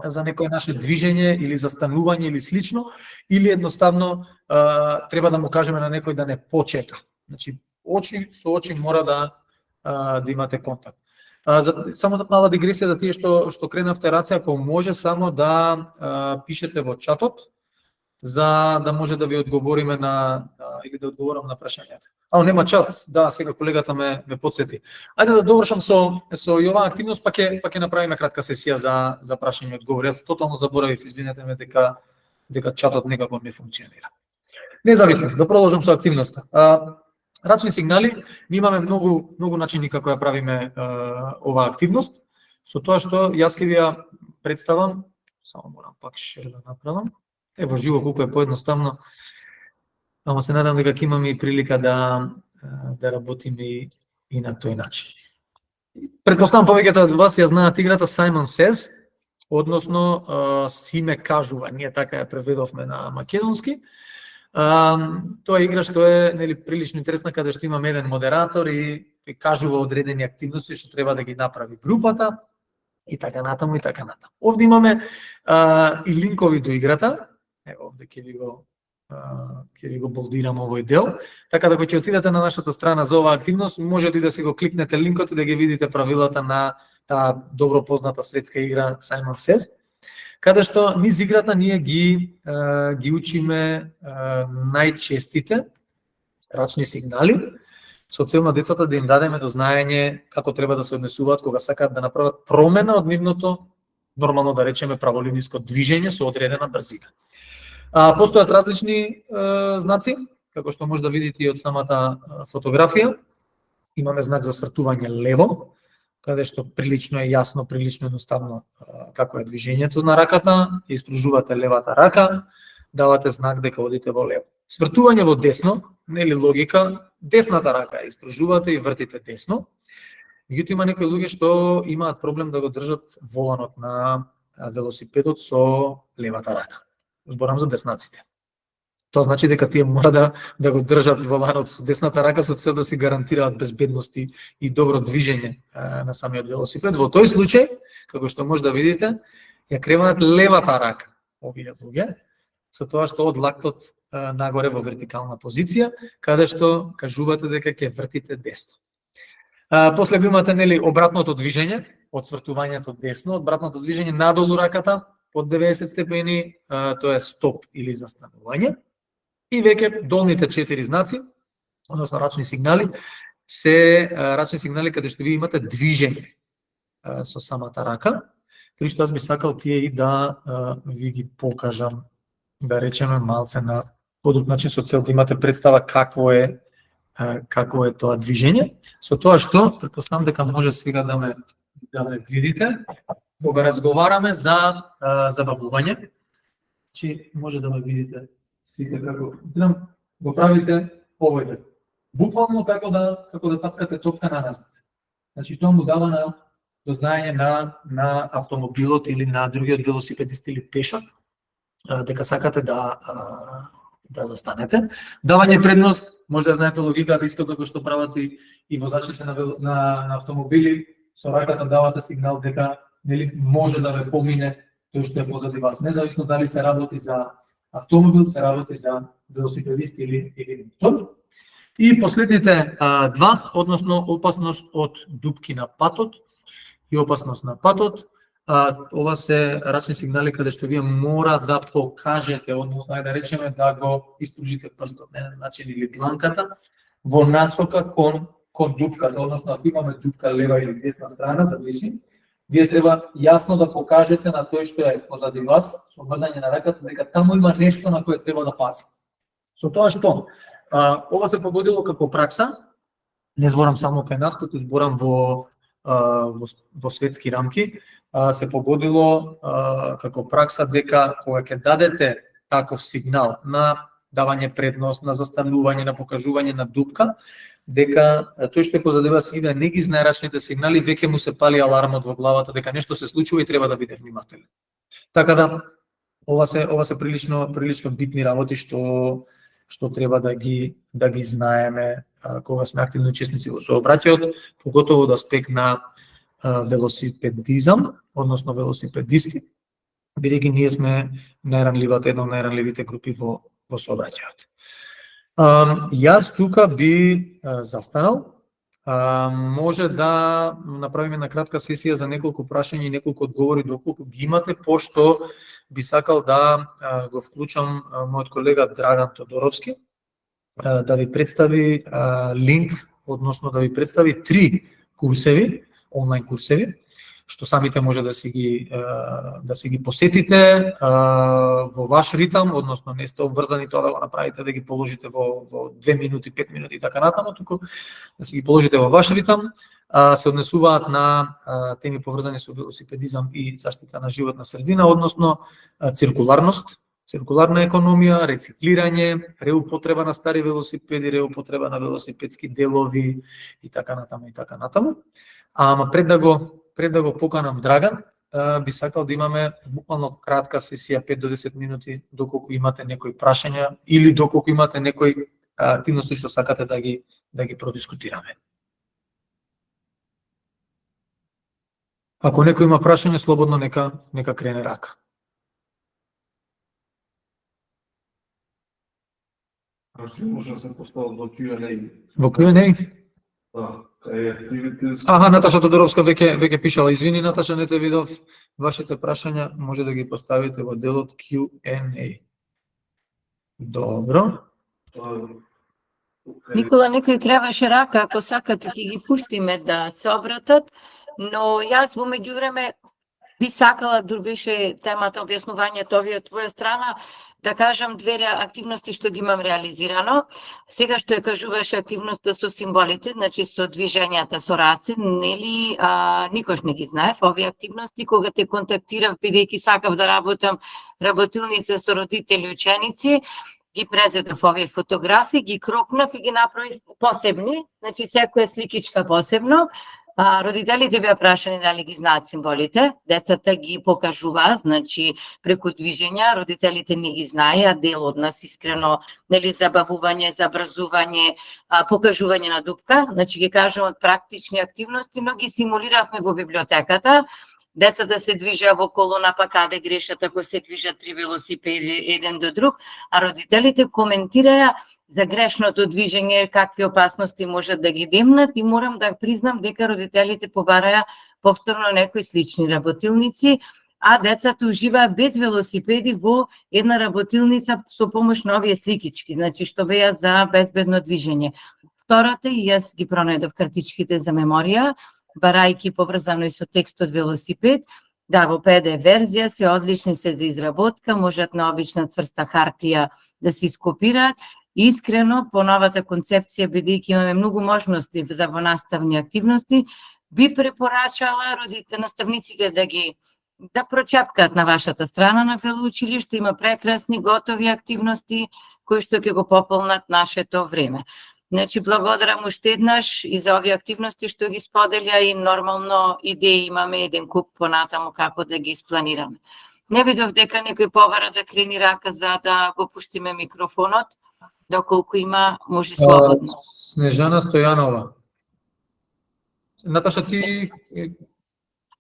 за некое наше движење или застанување или слично, или едноставно треба да му кажеме на некој да не почека. Значи очи со очи мора да имате контакт. Само мала дигресија за тие што кренавте раци, ако може само да пишете во чатот, за да може да ви одговориме или да одговорам на прашањата. Нема чат, да, сега колегата ме потсети. Ајде да довршам со оваа активност, па ќе направиме кратка сесија за прашање и одговори. Јас тотално заборавив, извинете ме, дека чатот некако не функционира. Независно, да продолжам со активноста. Рачни сигнали, ние имаме многу начини како ја правиме оваа активност, со тоа што јас ќе ви ја представам, само морам пак шер да направам. Во живо колку е поедноставно, ама се надам дека ќе имаме и прилика да работиме и на тој начин. Претпоставам повеќето од вас ја знаат играта Simon Says, односно Симе кажува, ние така ја преведовме на македонски. Тоа е игра што е нели прилично интересна, каде што имаме еден модератор и кажува одредени активности што треба да ги направи групата и така натаму и така натаму. Овде имаме и линкови до играта. Ево овде ќе ви го болдирам овој дел, така да кога ќе отидете на нашата страна за оваа активност, можете и да си го кликнете линкот и да ги видите правилата на таа добро позната светска игра Simon Says, каде што низ играта ние ги учиме најчестите рачни сигнали, со цел на децата да им дадеме до знаење како треба да се однесуваат кога сакаат да направат промена од нивното, нормално да речеме, праволиниско движење со одредена брзина. Постојат различни знаци, како што може да видите и од самата фотографија. Имаме знак за свртување лево, каде што прилично е јасно, прилично едноставно како е движењето на раката, испружувате левата рака, давате знак дека одите во лево. Свртување во десно, нели логика, десната рака испружувате и вртите десно. Меѓутоа има некои луѓе што имаат проблем да го држат воланот на велосипедот со левата рака. Зборам за деснаците. Тоа значи дека тие мора да го држат воланот со десната рака со цел да си гарантираат безбедност и добро движење на самиот велосипед. Во тој случај, како што може да видите, ја креваат левата рака овие луѓе, со тоа што од лактот нагоре во вертикална позиција, каде што кажувате дека ќе вртите десно. После го имате нели обратното движење, одсвртувањето десно, обратното движење надолу раката под 90 степени, тоа е стоп или застанување. И веќе долните 4 знаци, односно рачни сигнали, се рачни сигнали каде што ви имате движење со самата рака. При што аз би сакал тие и да ви ги покажам, да речеме малце на подруг начин, со цел да имате представа какво е тоа движење. Со тоа што претпоставам дека може сега да ме видите кога разговараме за забавување, че може да ме видите сите како го правите овој. Буквално како да тапкате топка на назад. Значи тоа му дава до знаење на автомобилот или на другиот велосипедист или пешак дека сакате да застанете. Давање предност, може да знаете логиката исто како што прават и возачите на автомобили, со раката давате сигнал дека нели може да ве помине тој што е позади вас, независно дали се работи за автомобил, се работи за велосипедист или мотор. И последните два, односно опасност од дупки на патот и опасност на патот. Ова се рачни сигнали каде што вие мора да покажете, односно да речеме да го испружите прстот, начин или дланката во насока кон дупката, односно ако имаме дупка лева или десна страна, зависи, вие треба јасно да покажете на тој што е позади вас со мрдање на раката дека таму има нешто на кое треба да пази. Со тоа што ова се погодило како пракса, не зборам само кај нас, туку зборам во светски рамки, се погодило како пракса дека кога ќе дадете таков сигнал на давање предност, на застанување, на покажување на дупка, дека тој што е позади вас и да не ги знае рачните сигнали, веќе му се пали алармот во главата дека нешто се случува и треба да биде внимателен. Така да ова се прилично битни работи што треба да ги знаеме кога сме активни учесници во сообраќајот, поготово од аспект на велосипедизам, односно велосипедисти, бидејќи ние сме една од најранливите групи во сообраќајот. Јас тука би застанал. Може да направиме на кратка сесија за неколку прашања и неколку одговори доколку ги имате, пошто би сакал да го вклучам мојот колега Драган Тодоровски да ви представи линк, односно да ви представи 3 курсеви, онлайн курсеви, што самите може да си ги посетите во ваш ритам, односно не сте обврзани тоа да го направите, да ги положите во 2 минути, 5 минути и така натаму, туку да си ги положите во ваш ритам. Се однесуваат на теми поврзани со велосипедизам и заштита на животна средина, односно циркуларност, циркуларна економија, рециклирање, реупотреба на стари велосипеди, реупотреба на велосипедски делови и така натаму. Ама пред да го поканам Драган, би сакал да имаме буквално кратка сесија, 5 до 10 минути, доколку имате некои прашања или доколку имате некои активности што сакате да ги продискутираме. Ако некој има прашање, слободно нека крене рака. Прашање може да се постават во Q&A. Во Q&A? Да, activities. Наташа Тодоровска веќе пишала. Извини, Наташа, не те видов. Вашите прашања може да ги поставите во делот Q&A. Добро. Никола, некој креваше рака, ако сакате ќе ги пуштиме да се обратат, но јас во меѓувреме би сакала, дур беше темата објаснувањето овие од твоја страна, да кажам 2 активности што ги имам реализирано. Сега што ја кажуваше активноста со символите, значи со движењата со раце, нели никош не ги знаев овие активности, кога те контактирав бидејќи сакав да работам работилница со родители и ученици, ги презедав овие фотографии, ги крокнав и ги направив посебни, значи секоја сликичка посебно. Родителите беа прашани дали ги знаат символите, децата ги покажуваат, значи преку движења, родителите не ги знаеа, дел од нас искрено, нели забавување, забрзување, покажување на дупка, значи ги кажам од практични активности, но ги симулиравме во библиотеката. Децата се движеа во колона, па каде грешат ако се движат 3 велосипеди еден до друг, а родителите коментираја за грешното движење, какви опасности можат да ги демнат, и морам да признам дека родителите побараја повторно некои слични работилници, а децата уживаа без велосипеди во една работилница со помош на овие сликички, значи што беа за безбедно движење. Втората, и јас ги пронајдов картичките за меморија, барајки поврзано и со текстот велосипед. Да, во PDF верзија се одлични се за изработка, можат на обична цврста хартија да се ископираат. Искрено, по новата концепција, бидејќи имаме многу можности за вонаставни активности, би препорачала наставниците да прочепкаат на вашата страна на велоучилиште. Има прекрасни готови активности кои што ќе го пополнат нашето време. Значи, благодарам уште еднаш и за овие активности што ги споделја, и нормално идеи имаме еден куп понатаму како да ги испланираме. Не видов дека некој побара да крени рака за да го пуштиме микрофонот. Доколку има, може слободно. Снежана Стојанова. Наташа, ти...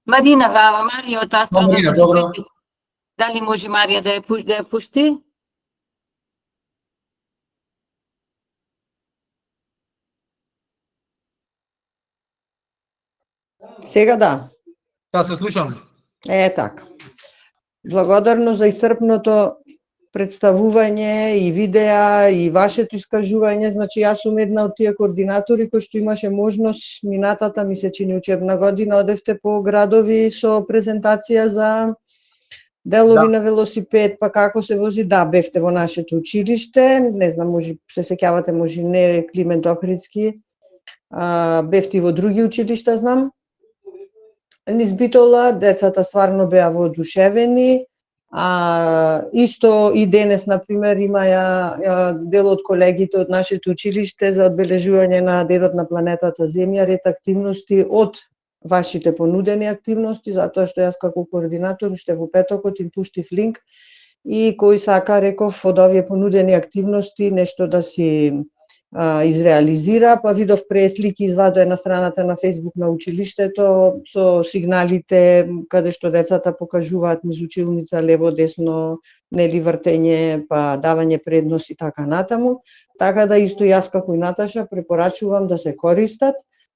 Марина, Марија од Астра. Марина, добро. Дали може Марија да ја пушти? Сега да. Да, се слушам. Така. Благодарно за исцрпното представување и видеа и вашето искажување. Значи, јас сум една од тие координатори кои што имаше можност минатата, ми се чини, учебна година, одевте по градови со презентација за делови на велосипед, па како се вози. Да, бевте во нашето училиште, не знам, може се сеќавате, може не, Климент Охридски, бевте и во други училишта, знам. Низ Битола, децата стварно беа воодушевени. Исто и денес, например, има дел од колегите од нашето училиште за одбележување на Денот на планетата Земја, ред активности од вашите понудени активности, затоа што јас како координатор уште во петокот им пуштив линк, и кој сака, реков, од овие понудени активности нешто да си изреализира, па видов преслики извадоа на страната на Facebook на училиштето со сигналите каде што децата покажуваат низ училница лево, десно, нели, вртење, па давање предност и така натаму. Така да исто јас како и Наташа препорачувам да се користат,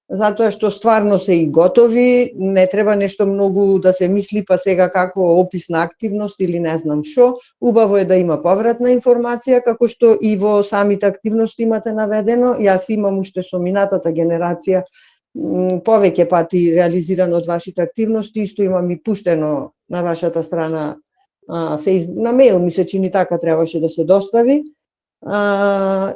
затоа што стварно се и готови, не треба нешто многу да се мисли, па сега како опис на активност или не знам што. Убаво е да има повратна информација, како што и во самите активности имате наведено. Јас имам уште со минатата генерација повеќе пати реализирано од вашите активности, исто имам и пуштено на вашата страна Facebook, на мејл ми се чини, така требаше да се достави.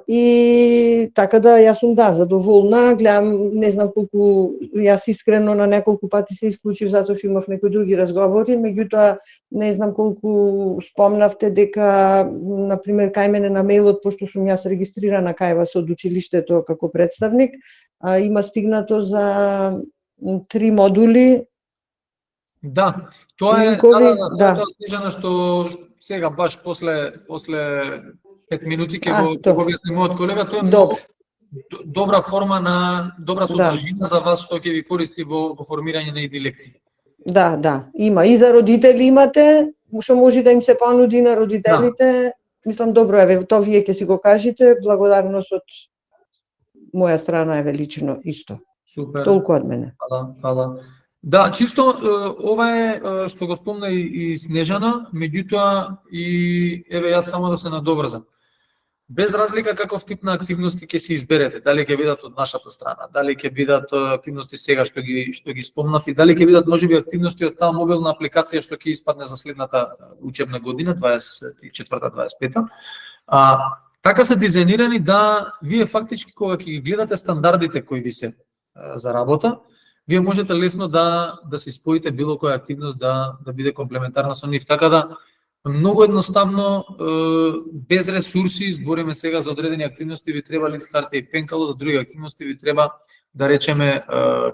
И така да јас сум задоволна, гледам, не знам колку, јас искрено на неколку пати се исклучив затоа што имав некои други разговори, меѓутоа не знам колку спомнавте дека, например, кај мене на мејлот, пошто сум јас регистрирана кај вас од училиштето како представник, има стигнато за 3 модули. Да, тоа е тоа Снежана што сега баш после 5 минути ќе го објасни мојот колега, тоа е добра форма на добра содржина за вас што ќе ви користи во формирање на едни лекции. Да, има и за родители имате, што може да им се понуди на родителите. Мислам, добро е, тоа вие ќе си го кажете, благодарност од моја страна е велично исто. Супер. Толку од мене. Фала. Да, чисто ова е што го спомна и Снежана, меѓутоа и еве јас само да се надоврзам. Без разлика каков тип на активности ќе се изберете, дали ќе бидат од нашата страна, дали ќе бидат активности сега што ги спомнав, и дали ќе бидат можеби активности од таа мобилна апликација што ќе испадне за следната учебна година 24-25. Така се дизајнирани да вие фактички кога ќе ги гледате стандардите кои ви се за работа, вие можете лесно да се споите било која активност да биде комплементарна со нив. Така да многу едноставно, без ресурси, збориме сега за одредени активности, ви треба лист хартија и пенкало, за други активности ви треба, да речеме,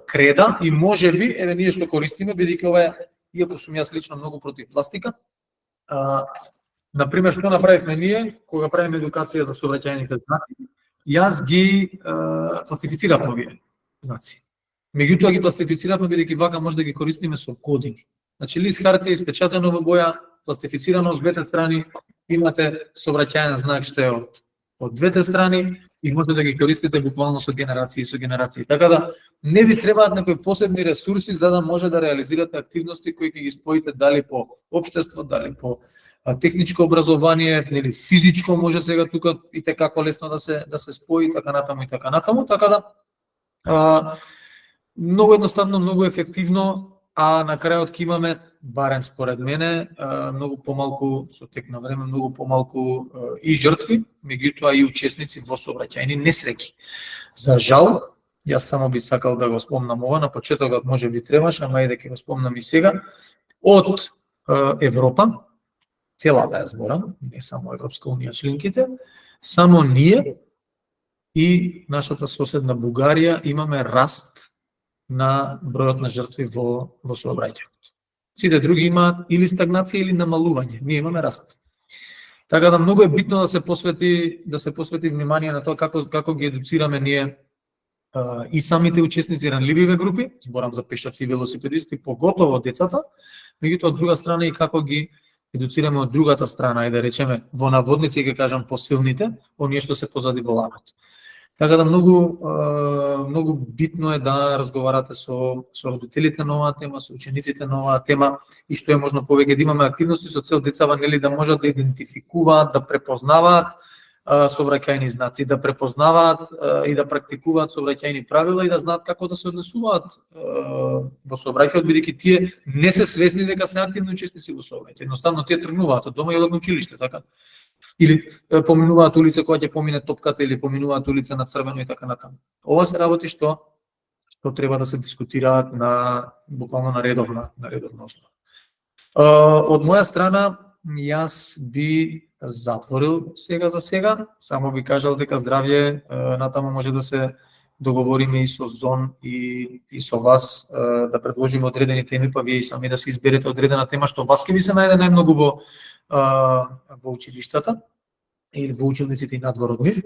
креда, и можеби, еве ние што користиме, бидејќи ова е, иако сум јас лично многу против пластика, например, што направивме ние, кога правиме едукација за сообраќајните знаци, јас ги пластифициравме овие знаци. Меѓутоа ги пластифициравме бидејќи вака може да ги користиме со години. Значи, лист хартија испечатено во боја, пластифицирано од двете страни, имате сообраќајен знак што е од од двете страни и може да ги користите буквално со генерации. Така да не ви требаат некои посебни ресурси за да може да реализирате активности кои ќе ги споите дали по општество, дали по техничко образование, нели физичко може сега тука и како лесно да се спои така натаму, така да многу едноставно, многу ефективно, а на крајот ќе имаме, барем според мене, многу помалку со тек на време, многу помалку и жртви, меѓутоа и учесници во сообраќајни несреќи. За жал, јас само би сакал да го спомнам ова, на почетокот може би требаше, ама и да ќе го спомнам и сега, од Европа, целата ја зборам, не само Европска унија членките, само ние и нашата соседна Бугарија имаме раст на бројот на жртви во сообраќајот. Сите други имаат или стагнација или намалување, ние имаме раст. Така да многу е битно да се посвети внимание на тоа како ги едуцираме ние и самите учесници ранлививе групи, зборам за пешаци и велосипедисти, поготово децата, меѓутоа од друга страна и како ги едуцираме од другата страна, и да речеме во наводници ќе кажам посилните, оние што се позади воланот. Така да многу битно е да разговарате со родителите на оваа тема, со учениците на оваа тема и што е можно повеќе да имаме активности со цел децава нели да можат да идентификуваат, да препознаваат сообраќајни знаци, да препознаваат и да практикуваат сообраќајни правила и да знаат како да се однесуваат во сообраќајот, бидејќи тие не се свесни дека се активни учесници во сообраќај. Едноставно тие тргнуваат од дома и одат на училиште, така? Или поминуваат улица кога ќе помине топката, или поминуваат улица на црвено и така натаму. Ова се работи што треба да се дискутираат буквално на редовна основа. Од моја страна, јас би затворил за сега, само би кажал дека здравје натаму може да се договориме и со ЗОН и со вас да предложиме одредени теми, па вие и сами да се изберете одредена тема што вас ќе ви се најде најмногу во училиштата или во училниците и надвор од нив,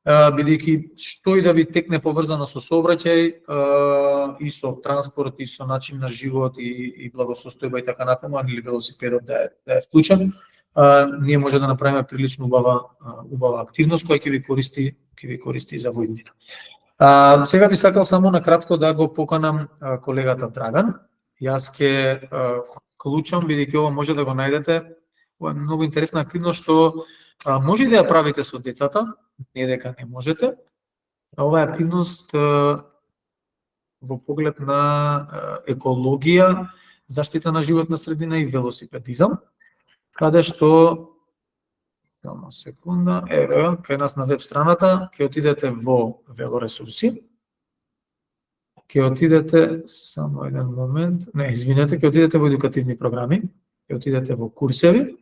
бидејќи што и да ви текне поврзано со сообраќај и со транспорт и со начин на живот и благосостојба и така натаму, или велосипедот да е вклучен, ние може да направиме прилично убава активност која ќе ви користи за во иднина. Сега би сакал само на кратко да го поканам колегата Драган. Јас ќе вклучам, бидејќи ова може да го најдете. Ова е многу интересна активност што може да ја правите со децата, не дека не можете. Ова е активност во поглед на екологија, заштита на животна средина и велосипедизам, каде што само секунда, кај нас на веб страната ќе отидете во велоресурси. Ќе отидете само еден момент, ќе отидете во едукативни програми, ќе отидете во курсеви,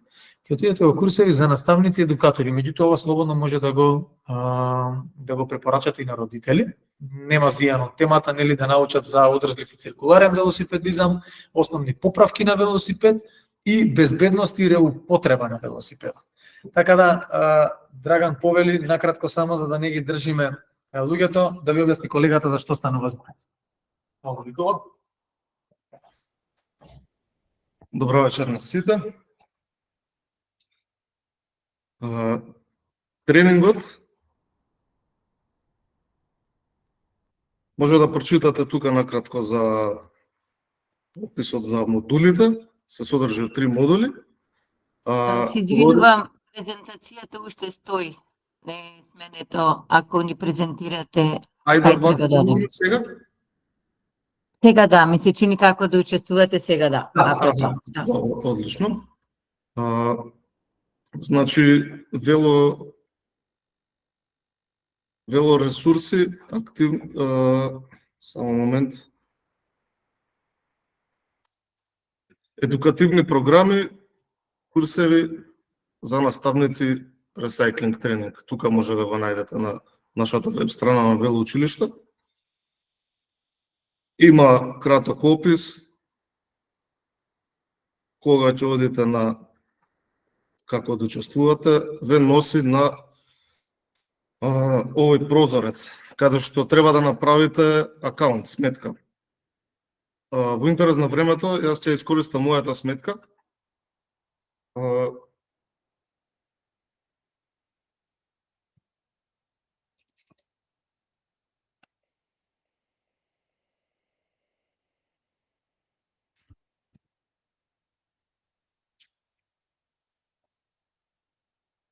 за наставници и едукатори. Меѓутоа ова слободно може да го препорачате и на родители. Нема зијано темата, нели, да научат за одржлив и циркуларен велосипедизам, основни поправки на велосипед и безбедност и реупотреба на велосипедот. Така да, Драган повели накратко само за да не ги држиме луѓето, да ви објасни колегата за што станува збор. Ало, Никола. Добро вечер на сите. Тренингот може да прочитате тука накратко за описот за модулите. Се содржи од 3 модули. Се извинувам, презентацијата уште стои. Не е сменето, ако ни презентирате. Ајде да сега? Сега да, ми се чини како да учествувате сега да. Добро, одлично. Значи, велоресурси, само момент, едукативни програми, курсеви за наставници, ресайклинг тренинг. Тука може да го најдете на нашата веб страна на велоучилиште. Има краток опис, кога ќе одите на како да учествувате, ве носи на овој прозорец, каде што треба да направите акаунт, сметка. Во интерес на времето, јас ќе искористам мојата сметка.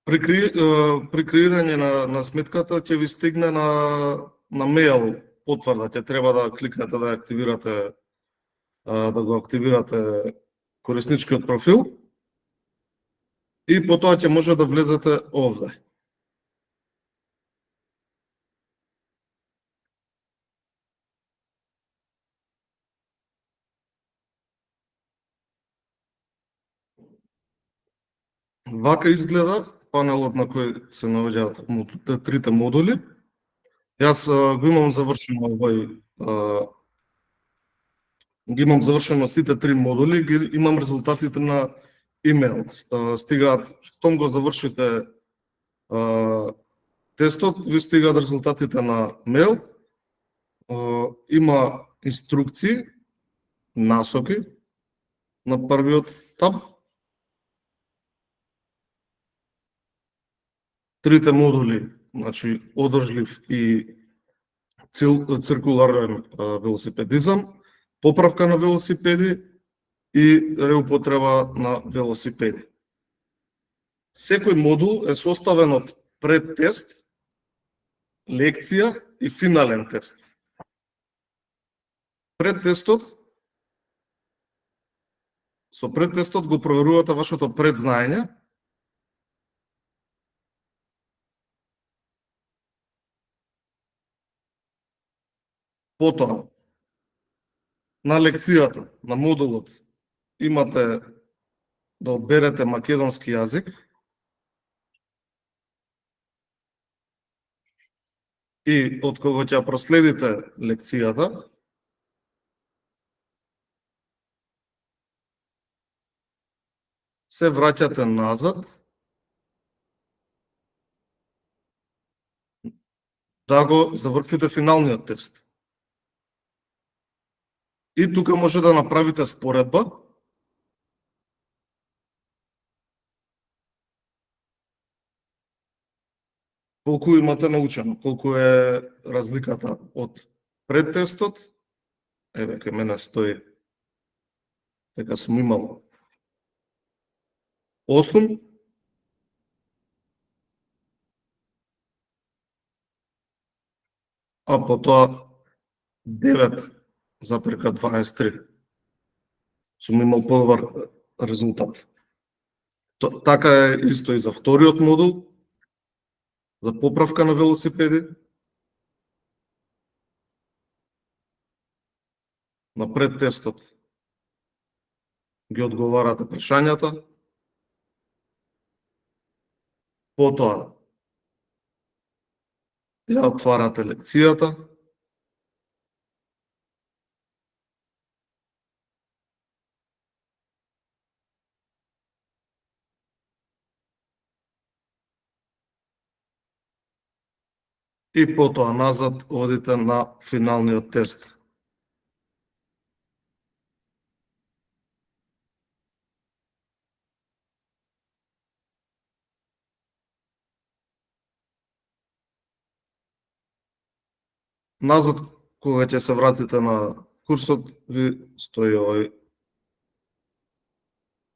При креирање на сметката ќе ви стигне на мејл потврда, ќе треба да кликнете да активирате да го активирате корисничкиот профил и потоа ќе може да влезете овде. Вака изгледа панелот на кој се наоѓаат трите модули. Јас го имам завршено ги имам завршено сите три модули, имам резултатите на имейл. Стигаат, штом го завршите тестот, ви стигаат резултатите на мейл. Има инструкции, насоки на првиот таб. Трите модули, значи одржлив и циркуларен велосипедизам, поправка на велосипеди и реупотреба на велосипеди. Секој модул е составен од предтест, лекција и финален тест. Со предтестот го проверувате вашето предзнаење, потоа на лекцијата, на модулот, имате да одберете македонски јазик и од кого ќе проследите лекцијата, се враќате назад да го завршите финалниот тест. И тука може да направите споредба колку имате научено, колку е разликата од предтестот. Еве, кај мене стои дека сум имал 8, а потоа 9,23. Сум имал подобар резултат. Така е исто и за вториот модул, за поправка на велосипеди. На предтестот ги одговарате прашањата, потоа ја отварате лекцијата, и потоа назад одите на финалниот тест. Назад, кога ќе се вратите на курсот, ви стои овој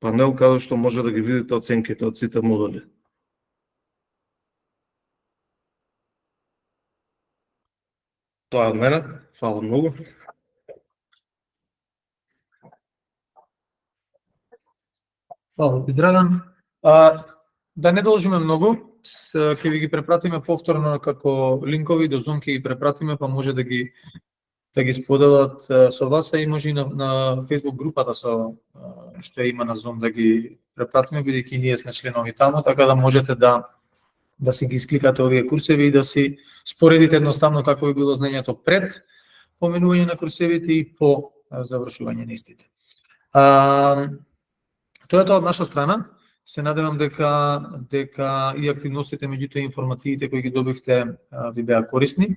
панел каде што може да ги видите оценките од сите модули. Тоа е од мене. Фала многу. Фала ти, Драган. Да не должиме многу, ќе ви ги препратиме повторно како линкови до Zoom, ќе ги препратиме, па може да ги споделат со вас, и може и на Facebook групата што има на Zoom да ги препратиме, бидејќи ние сме членови таму, така да можете да си ги искликате овие курсеви и да си споредите едноставно како би било знаењето пред поменување на курсевите и по завршување на истите. Тоа е тоа од наша страна. Се надевам дека и активностите, меѓутоа информациите кои ги добивте ви беа корисни.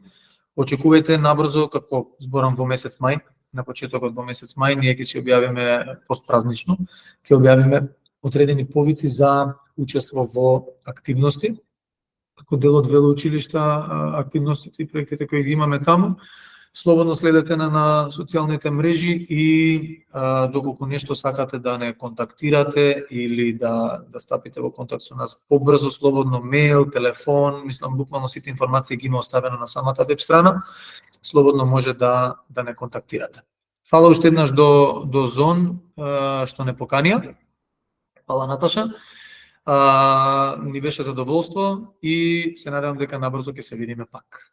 Очекувајте набрзо, како зборам во месец мај, на почетокот во месец мај, ние ќе си објавиме постпразнично, ќе објавиме одредени повици за учество во активности, како дел од велоучилишта, активностите и проектите кои ги имаме таму. Слободно следете на социјалните мрежи и доколку нешто сакате да не контактирате или да стапите во контакт со нас побрзо, слободно мејл, телефон, мислам буквално сите информации ги има оставено на самата веб страна, слободно може да не контактирате. Фала уште еднаш до Зон што не поканија. Фала Наташа. Ни беше задоволство и се надевам дека набрзо ќе се видиме пак.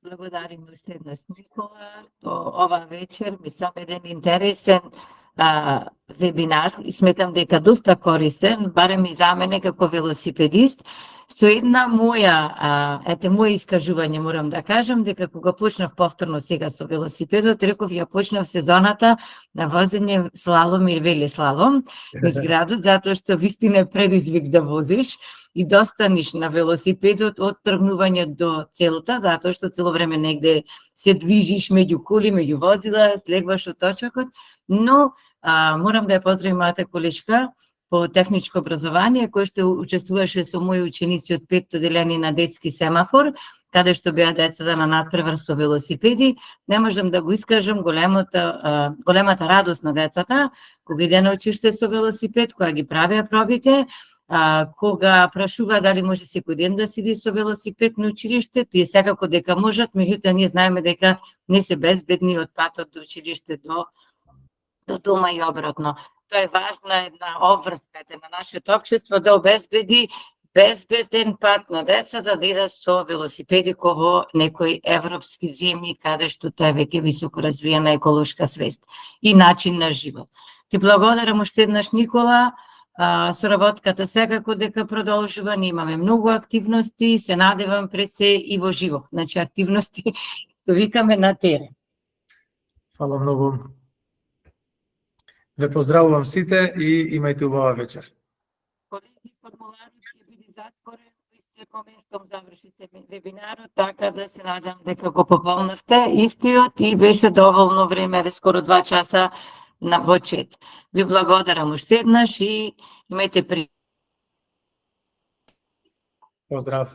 Благодарим уште еднаш Никола, ова вечер мислам еден интересен вебинар и сметам дека доста користен, барем и за мене како велосипедист, со една моја искажување морам да кажам дека кога почнав повторно сега со велосипедот, реков ја почнав сезоната на возење слалом и велеслалом низ градот, затоа што вистина е предизвик да возиш и да останеш на велосипедот од тргнување до целта, затоа што цело време негде се движиш меѓу коли, меѓу возила, слегваш од точакот, но морам да ја поздравим мојата колешка по техничко образование, кој што учествуваше со мои ученици од 5-то деление на детски семафор, каде што беа децата на надпревар со велосипеди. Не можам да го искажам големата радост на децата, кога иде на училиште со велосипед, кога ги правеа пробите, кога прашува дали може секој ден да сиди со велосипед на училиште, тие секако дека можат, меѓутоа ние знаеме дека не се безбедни од патот до училиште до дома и обратно. Тоа е важна една обврска на нашето општество да обезбеди безбеден пат на децата да идат со велосипеди во некои европски земји каде што тоа е веќе високо развиена еколошка свест и начин на живот. Ти благодарам уште еднаш Никола, соработката секако дека продолжува, ние имаме многу активности, се надевам пред се и во живо, значи активности што викаме на терен. Фала многу. Ве поздравувам сите и имајте убава вечер. Колеги, формуларот ќе биде затворен во истиот момент што заврши се вебинарот, така да се надам дека го пополнавте истиот и беше доволно време, скоро 2 часа во чет. Ви благодарам уште еднаш и имајте Поздрав.